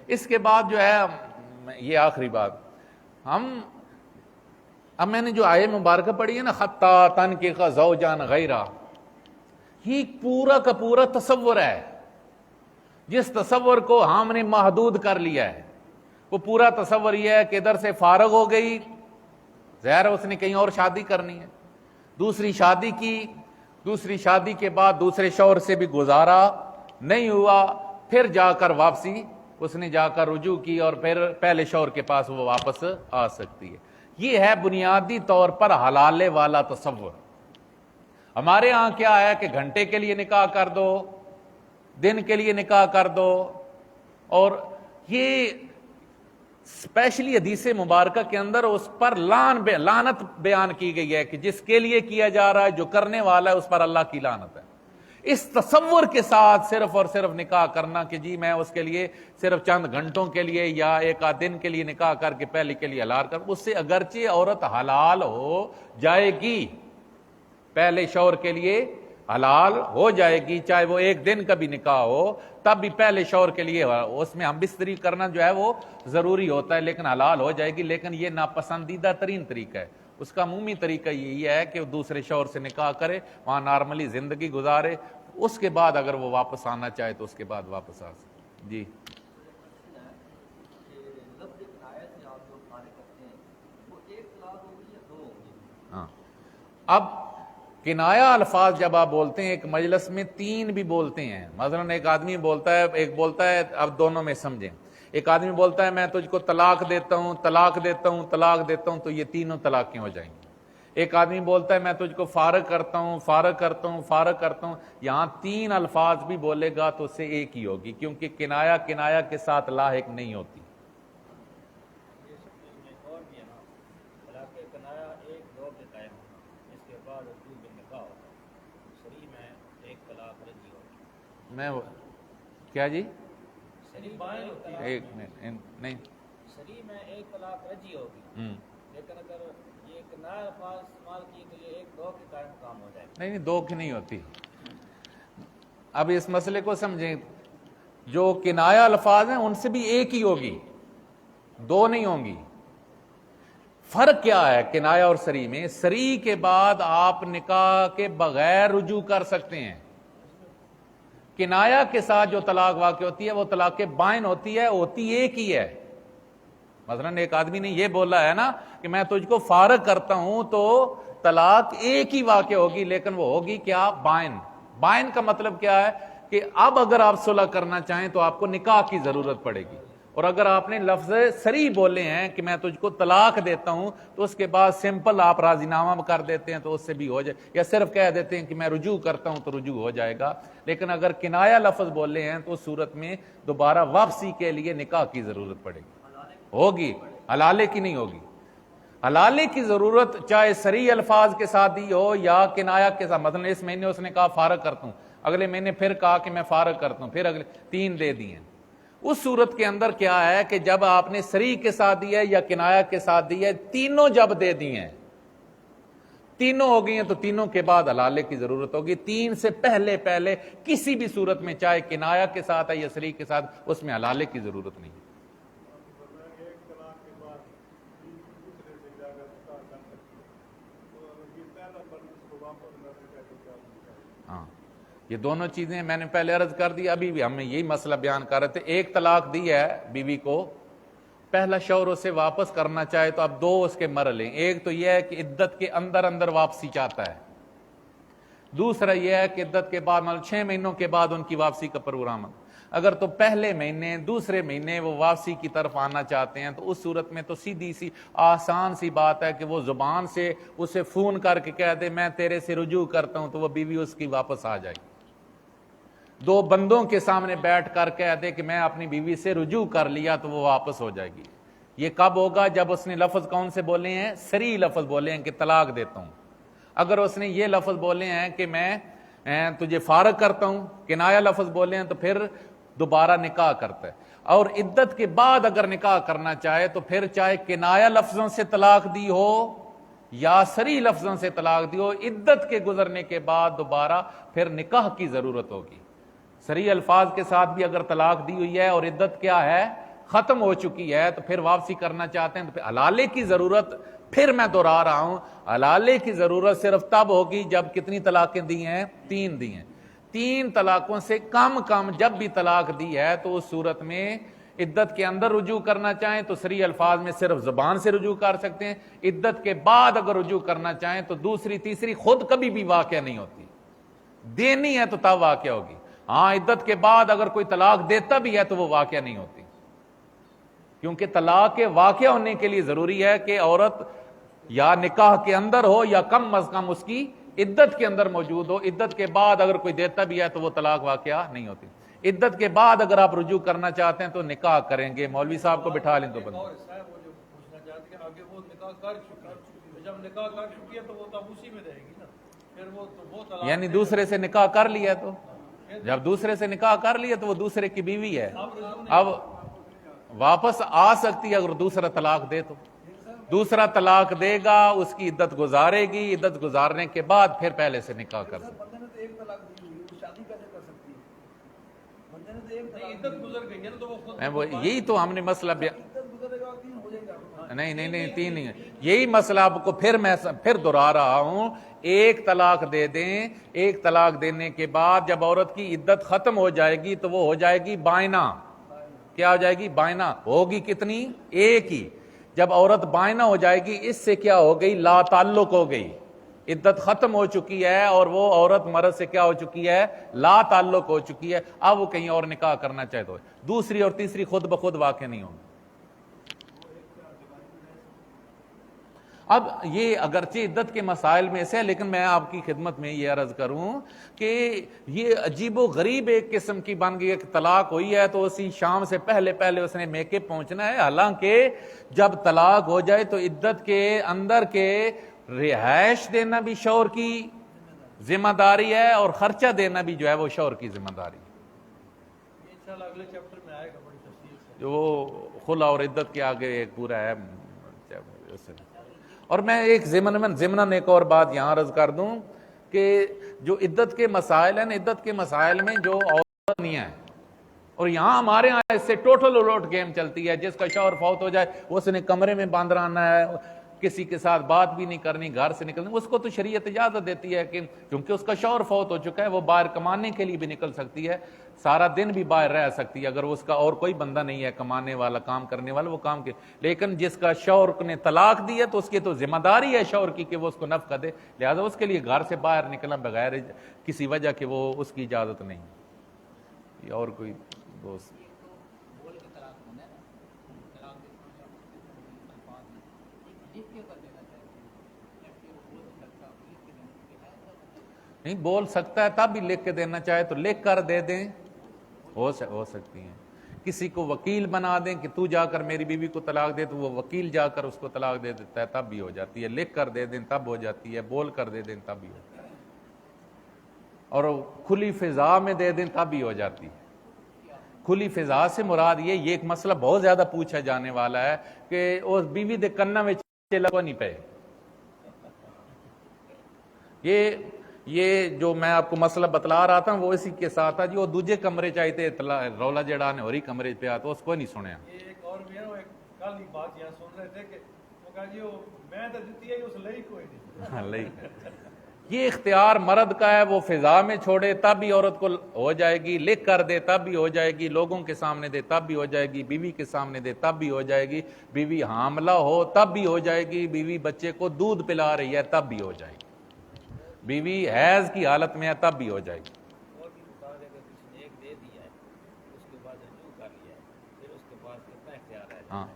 اس کے بعد جو ہے یہ آخری بات، اب میں نے جو آیہ مبارکہ پڑھی ہے نا، حتی تنکح زوجا غیرہ، یہ پورا کا پورا تصور ہے، جس تصور کو ہم نے محدود کر لیا ہے وہ پورا تصور یہ ہے کہ ادھر سے فارغ ہو گئی، ظاہر اس نے کہیں اور شادی کرنی ہے، دوسری شادی کی، دوسری شادی کے بعد دوسرے شوہر سے بھی گزارا نہیں ہوا، پھر جا کر واپسی اس نے جا کر رجوع کی اور پھر پہلے شوہر کے پاس وہ واپس آ سکتی ہے۔ یہ ہے بنیادی طور پر حلالے والا تصور۔ ہمارے ہاں کیا ہے کہ گھنٹے کے لیے نکاح کر دو، دن کے لیے نکاح کر دو، اور یہ اسپیشلی حدیث مبارکہ کے اندر اس پر لعنت بیان کی گئی ہے کہ جس کے لیے کیا جا رہا ہے، جو کرنے والا ہے اس پر اللہ کی لعنت ہے۔ اس تصور کے ساتھ صرف اور صرف نکاح کرنا کہ جی میں اس کے لیے صرف چند گھنٹوں کے لیے یا ایک آدھ دن کے لیے نکاح کر کے پہلے کے لیے حلال کر، اس سے اگرچہ عورت حلال ہو جائے گی، پہلے شوہر کے لیے حلال ہو جائے گی، چاہے وہ ایک دن کا بھی نکاح ہو تب بھی پہلے شوہر کے لیے اس میں ہم بستری کرنا جو ہے وہ ضروری ہوتا ہے، لیکن حلال ہو جائے گی، لیکن یہ ناپسندیدہ ترین طریقہ ہے۔ اس کا عمومی طریقہ یہی ہے کہ وہ دوسرے شوہر سے نکاح کرے، وہاں نارملی زندگی گزارے، اس کے بعد اگر وہ واپس آنا چاہے تو اس کے بعد واپس آ سکے۔ جی ہاں، اب کنایہ الفاظ جب آپ بولتے ہیں ایک مجلس میں تین بھی بولتے ہیں، مثلا ایک آدمی بولتا ہے، ایک بولتا ہے، اب دونوں میں سمجھیں، ایک آدمی بولتا ہے میں تجھ کو طلاق دیتا ہوں، طلاق دیتا ہوں، طلاق دیتا ہوں، تو یہ تینوں طلاقیں ہو جائیں گی۔ ایک آدمی بولتا ہے میں تجھ کو فارغ کرتا ہوں، فارغ کرتا ہوں، فارغ کرتا ہوں، یہاں تین الفاظ بھی بولے گا تو اس سے ایک ہی ہوگی، کیونکہ کنایہ کنایہ کے ساتھ لاحق نہیں ہوتی۔ میں کیا جی ایک منٹ نہیں شریع میں ایک طلاق رجی ہوگی، لیکن اگر یہ کنایہ الفاظ استعمال کیے تو یہ ایک دو کے قائم کام ہو جائے گا۔ نہیں دو کی نہیں ہوتی۔ اب اس مسئلے کو سمجھیں، جو کنایہ الفاظ ہیں ان سے بھی ایک ہی ہوگی، دو نہیں ہوں گی۔ فرق کیا ہے کنایہ اور صریح میں؟ صریح کے بعد آپ نکاح کے بغیر رجوع کر سکتے ہیں، کنایہ کے ساتھ جو طلاق واقع ہوتی ہے وہ طلاق بائن ہوتی ہے، ہوتی ایک ہی ہے۔ مثلا ایک آدمی نے یہ بولا ہے نا کہ میں تجھ کو فارغ کرتا ہوں، تو طلاق ایک ہی واقع ہوگی، لیکن وہ ہوگی کیا؟ بائن۔ بائن کا مطلب کیا ہے کہ اب اگر آپ صلح کرنا چاہیں تو آپ کو نکاح کی ضرورت پڑے گی، اور اگر آپ نے لفظ صریح بولے ہیں کہ میں تجھ کو طلاق دیتا ہوں، تو اس کے بعد سمپل آپ راضی نامہ کر دیتے ہیں تو اس سے بھی ہو جائے، یا صرف کہہ دیتے ہیں کہ میں رجوع کرتا ہوں تو رجوع ہو جائے گا۔ لیکن اگر کنایہ لفظ بولے ہیں تو اس صورت میں دوبارہ واپسی کے لیے نکاح کی ضرورت پڑے گی، ہوگی، حلالے کی نہیں ہوگی۔ حلالے کی ضرورت چاہے صریح الفاظ کے ساتھ ہی ہو یا کنایہ کے ساتھ۔ مثلا اس مہینے اس نے کہا فارغ کرتا ہوں، اگلے مہینے پھر کہا کہ میں فارغ کرتا ہوں، پھر اگلے تین دے دیے، اس صورت کے اندر کیا ہے کہ جب آپ نے صریح کے ساتھ دیا یا کنایہ کے ساتھ دیا، تینوں جب دے دیے ہیں، تینوں ہو گئی ہیں، تو تینوں کے بعد حلالے کی ضرورت ہوگی۔ تین سے پہلے کسی بھی صورت میں چاہے کنایہ کے ساتھ ہے یا صریح کے ساتھ، اس میں حلالے کی ضرورت نہیں۔ ہاں، یہ دونوں چیزیں میں نے پہلے عرض کر دی، ابھی بھی ہمیں یہی مسئلہ بیان کر رہے تھے۔ ایک طلاق دی ہے بیوی کو، پہلا شوہر اسے واپس کرنا چاہے تو اب دو اس کے مرحلے، ایک تو یہ ہے کہ عدت کے اندر اندر واپسی چاہتا ہے، دوسرا یہ ہے کہ عدت کے بعد 6 مہینوں کے بعد ان کی واپسی کا پروگرام ہے۔ اگر تو پہلے مہینے دوسرے مہینے وہ واپسی کی طرف آنا چاہتے ہیں تو اس صورت میں تو سیدھی سی آسان سی بات ہے کہ وہ زبان سے اسے فون کر کے کہہ دے میں تیرے سے رجوع کرتا ہوں، تو وہ بیوی اس کی واپس آ جائے گی۔ دو بندوں کے سامنے بیٹھ کر کہہ دے کہ میں اپنی بیوی سے رجوع کر لیا تو وہ واپس ہو جائے گی۔ یہ کب ہوگا؟ جب اس نے لفظ کون سے بولے ہیں؟ صریح لفظ بولے ہیں کہ طلاق دیتا ہوں۔ اگر اس نے یہ لفظ بولے ہیں کہ میں تجھے فارغ کرتا ہوں، کنایہ لفظ بولے ہیں، تو پھر دوبارہ نکاح کرتا ہے۔ اور عدت کے بعد اگر نکاح کرنا چاہے تو پھر چاہے کنایہ لفظوں سے طلاق دی ہو یا صریح لفظوں سے طلاق دی ہو، عدت کے گزرنے کے بعد دوبارہ پھر نکاح کی ضرورت ہوگی۔ صریح الفاظ کے ساتھ بھی اگر طلاق دی ہوئی ہے اور عدت کیا ہے؟ ختم ہو چکی ہے، تو پھر واپسی کرنا چاہتے ہیں تو پھر حلالے کی ضرورت، پھر میں دہرا رہا ہوں، حلالے کی ضرورت صرف تب ہوگی جب کتنی طلاقیں دی ہیں؟ 3 دی ہیں۔ 3 طلاقوں سے کم جب بھی طلاق دی ہے تو اس صورت میں عدت کے اندر رجوع کرنا چاہیں تو صریح الفاظ میں صرف زبان سے رجوع کر سکتے ہیں، عدت کے بعد اگر رجوع کرنا چاہیں تو دوسری تیسری خود کبھی بھی واقع نہیں ہوتی، دینی ہے تو تب واقع ہوگی۔ ہاں، عدت کے بعد اگر کوئی طلاق دیتا بھی ہے تو وہ واقع نہیں ہوتی، کیونکہ طلاق کے واقع ہونے کے لیے ضروری ہے کہ عورت یا نکاح کے اندر ہو یا کم از کم اس کی عدت کے اندر موجود ہو۔ عدت کے بعد اگر کوئی دیتا بھی ہے تو وہ طلاق واقعہ نہیں ہوتی۔ عدت کے بعد اگر آپ رجوع کرنا چاہتے ہیں تو نکاح کریں گے، مولوی صاحب کو بٹھا لیں تو بند۔ اور حصہ ہے وہ جو پوچھنا چاہتے ہیں آگے وہ نکاح کر چکی، جب نکاح کر چکی ہے تو وہ تب اسی میں رہے گی نا، پھر وہ طلاق یعنی دوسرے سے نکاح کر لیا، تو جب دوسرے سے نکاح کر لیا تو وہ دوسرے کی بیوی ہے، اب واپس آ سکتی ہے اگر دوسرا طلاق دے تو۔ دوسرا طلاق دے گا، اس کی عدت گزارے گی، عدت گزارنے کے بعد پھر پہلے سے نکاح کر سکتی ہے۔ بندے نے تو ایک طلاق دی ہوئی ہے، وہ شادی کیسے کر سکتی ہے؟ بندے نے تو ایک نہیں، طلاق عدت گزر گئی ہے نا تو وہ خود یہی تو ہم نے مسئلہ عدت گزرے گا 3 ہو جائے گا۔ نہیں 3 نہیں، یہی مسئلہ آپ کو پھر دہرا رہا ہوں۔ ایک طلاق دے دیں، ایک طلاق دینے کے بعد جب عورت کی عدت ختم ہو جائے گی تو وہ ہو جائے گی بائنہ۔ کیا ہو جائے گی؟ بائنہ۔ ہوگی کتنی؟ ایک ہی۔ جب عورت بائنہ ہو جائے گی اس سے کیا ہو گئی؟ لا تعلق ہو گئی، عدت ختم ہو چکی ہے اور وہ عورت مرد سے کیا ہو چکی ہے؟ لا تعلق ہو چکی ہے۔ اب وہ کہیں اور نکاح کرنا چاہے تو دوسری اور تیسری خود بخود واقع نہیں ہوگی۔ اب یہ اگرچہ عدت کے مسائل میں سے، لیکن میں آپ کی خدمت میں یہ عرض کروں کہ یہ عجیب و غریب ایک قسم کی بن گئی ہے کہ طلاق ہوئی ہے تو اسی شام سے پہلے اس نے میکے پہنچنا ہے، حالانکہ جب طلاق ہو جائے تو عدت کے اندر کے رہائش دینا بھی شوہر کی ذمہ داری ہے اور خرچہ دینا بھی جو ہے وہ شوہر کی ذمہ داری ہے۔ یہ انشاءاللہ اگلے چیپٹر میں آئے گا بڑی تفصیل سے، جو خلا اور عدت کے آگے ایک پورا ہے۔ اور میں ایک ضمناً ایک اور بات یہاں عرض کر دوں کہ جو عدت کے مسائل ہیں، عدت کے مسائل میں جو عورت نہیں ہے، اور یہاں ہمارے ہاں اس سے ٹوٹل الوٹ گیم چلتی ہے، جس کا شوہر فوت ہو جائے اس نے کمرے میں بند رہنا ہے، کسی کے ساتھ بات بھی نہیں کرنی، گھر سے نکلنا، اس کو تو شریعت اجازت دیتی ہے کہ کیونکہ اس کا شوہر فوت ہو چکا ہے، وہ باہر کمانے کے لیے بھی نکل سکتی ہے، سارا دن بھی باہر رہ سکتی ہے اگر اس کا اور کوئی بندہ نہیں ہے کمانے والا، کام کرنے والا، وہ کام کے۔ لیکن جس کا شوہر نے طلاق دی ہے تو اس کی تو ذمہ داری ہے شوہر کی کہ وہ اس کو نفقہ دے، لہذا اس کے لیے گھر سے باہر نکلنا بغیر کسی وجہ کہ وہ اس کی اجازت نہیں۔ یہ اور کوئی دوست بول کے طلاق ہونا ہے نا، طلاق الفاظ میں لکھ کے کر دینا چاہیے، جبکہ وہ بول سکتا لکھ کے دینا چاہیے۔ نہیں بول سکتا ہے تب بھی لکھ کے دینا چاہے تو لکھ کر دے دیں، ہو سکتی ہیں۔ کسی کو وکیل بنا دیں کہ تو جا کر میری بیوی کو طلاق دے، تو وہ وکیل جا کر اس کو طلاق دے دیتا ہے، تب بھی ہو جاتی ہے۔ لکھ کر دے دیں تب ہو جاتی ہے، بول کر دے دیں تب بھی ہو جاتی ہے، اور کھلی فضا میں دے دیں تب بھی ہو جاتی ہے۔ کھلی فضا سے مراد یہ ایک مسئلہ بہت زیادہ پوچھا جانے والا ہے کہ اس بیوی دے کنا میں لگو نہیں پے۔ یہ جو میں آپ کو مسئلہ بتلا رہا تھا وہ اسی کے ساتھ تھا جی، وہ دوجے کمرے چاہیے رولا جڑا نے ہوری کمرے پہ آتا، اس کو نہیں سنیا۔ یہ ایک اور بھی ہے، وہ ایک کل کی بات یہاں سن رہے تھے کہ وہ کہا جی وہ میں تو دیتی ہے اس لئی کوئی نہیں۔ یہ اختیار مرد کا ہے، وہ فضا میں چھوڑے تب بھی عورت کو ہو جائے گی، لکھ کر دے تب بھی ہو جائے گی، لوگوں کے سامنے دے تب بھی ہو جائے گی، بیوی کے سامنے دے تب بھی ہو جائے گی، بیوی حاملہ ہو تب بھی ہو جائے گی، بیوی بچے کو دودھ پلا رہی ہے تب بھی ہو جائے گی، بیوی حیض کی حالت میں ہے تب بھی ہو جائے گی۔ اور بھی بتا دے اگر کسی نے ایک دے دیا ہے اس ہاں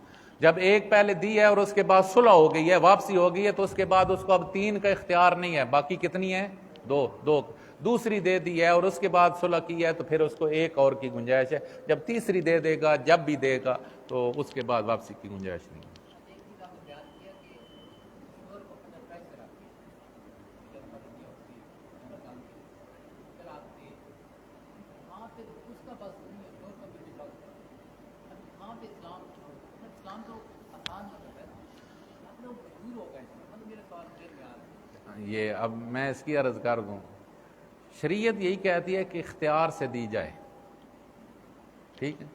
جب ایک پہلے دی ہے اور اس کے بعد صلح ہو گئی ہے، واپسی ہو گئی ہے، تو اس کے بعد اس کو اب 3 کا اختیار نہیں ہے، باقی کتنی ہے؟ 2 دوسری دے دی ہے اور اس کے بعد صلح کی ہے تو پھر اس کو ایک اور کی گنجائش ہے، جب تیسری دے دے گا، جب بھی دے گا تو اس کے بعد واپسی کی گنجائش نہیں ہے۔ ایک چیز آپ نے بیان کیا کہ شور کو اپنا پریشر آتی ہے جب مرضی ہوتی ہے کام کی طلاق دی وہاں پہ اس کا بس نہیں ہے، شور کا بھی بس اب وہاں پہ اسلام تو آسان مطلب ہے نا، اب لوگ مجبور ہو گئے ہیں، مطلب میرے سوال دل میں آ رہا ہے یہ اب میں اس کی عرض کر دوں، شریعت یہی کہتی ہے کہ اختیار سے دی جائے، ٹھیک ہے؟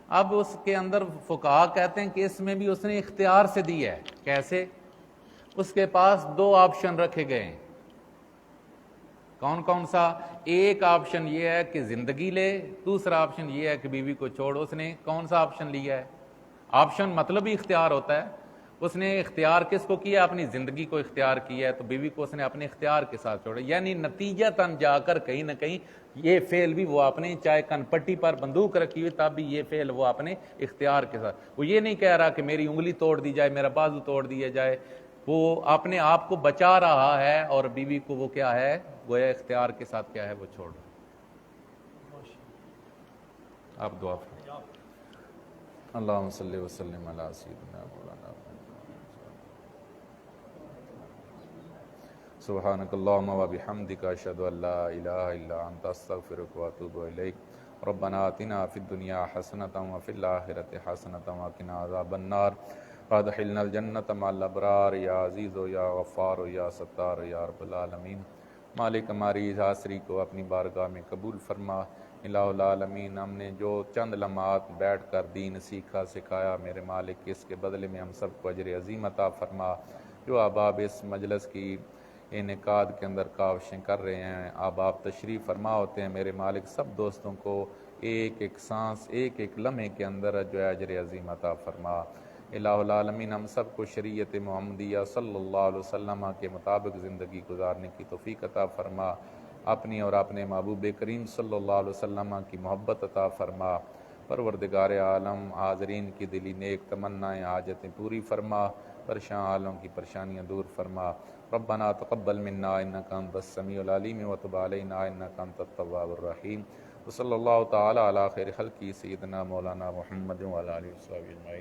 اب اس کے اندر فقہا کہتے ہیں کہ اس میں بھی اس نے اختیار سے دی ہے، کیسے؟ اس کے پاس 2 آپشن رکھے گئے ہیں، کون کون سا؟ ایک آپشن یہ ہے کہ زندگی لے، دوسرا آپشن یہ ہے کہ بیوی کو چھوڑ۔ اس نے کون سا آپشن لیا ہے؟ آپشن مطلب ہی اختیار ہوتا ہے، اس نے اختیار کس کو کیا؟ اپنی زندگی کو اختیار کیا ہے، تو بیوی کو اس نے اپنے اختیار کے ساتھ چھوڑا، یعنی نتیجتاً جا کر کہیں نہ کہیں یہ فعل بھی وہ اپنے، چاہے کن پٹی پر بندوق رکھی ہوئی تب بھی یہ فعل وہ اپنے اختیار کے ساتھ، وہ یہ نہیں کہہ رہا کہ میری انگلی توڑ دی جائے، میرا بازو توڑ دیا جائے، وہ اپنے آپ کو بچا رہا ہے اور بیوی کو وہ کیا ہے؟ گویا اختیار کے ساتھ کیا ہے؟ وہ چھوڑ رہا ہے۔ آپ دعا فرمائیں۔ اللہم صلی وسلم علی سیدنا مولانا سبحانک اللہم و بحمدک اشہد ان لا الہ الا انت استغفرک و اتوب الیک ربنا آتنا فی الدنیا حسنۃ وفی الآخرۃ حسنۃ وقنا عذاب النار وادخلنا الجنۃ مع الابرار یا عزیز یا غفار یا ستار یا رب العالمین۔ مالک ہماری اس حاضری کو اپنی بارگاہ میں قبول فرما۔ الہ العالمین، ہم نے جو چند لمحات بیٹھ کر دین سیکھا سکھایا، میرے مالک اس کے بدلے میں ہم سب کو اجر عظیم عطا فرما۔ جو احباب اس مجلس کی انعقاد کے اندر کاوشیں کر رہے ہیں، احباب تشریف فرما ہوتے ہیں، میرے مالک سب دوستوں کو ایک ایک سانس، ایک ایک لمحے کے اندر جو ہے اجر عظیم عطا فرما۔ الہ العالمین، ہم سب کو شریعت محمدیہ صلی اللہ علیہ وسلم کے مطابق زندگی گزارنے کی توفیق عطا فرما، اپنی اور اپنے محبوب کریم صلی اللہ علیہ وسلم کی محبت عطا فرما۔ پروردگار عالم، حاضرین کی دلی نیک تمنائیں حاجتیں پوری فرما، پریشان حالوں کی پریشانیاں دور فرما۔ ربنا تقبل منا انک انت السمیع العلیم وتب علینا انک انت التواب الرحیم۔ وصلی اللہ تعالی علی خیر خلقہ سیدنا مولانا محمد وعلی آلہ وصحبہ اجمعین۔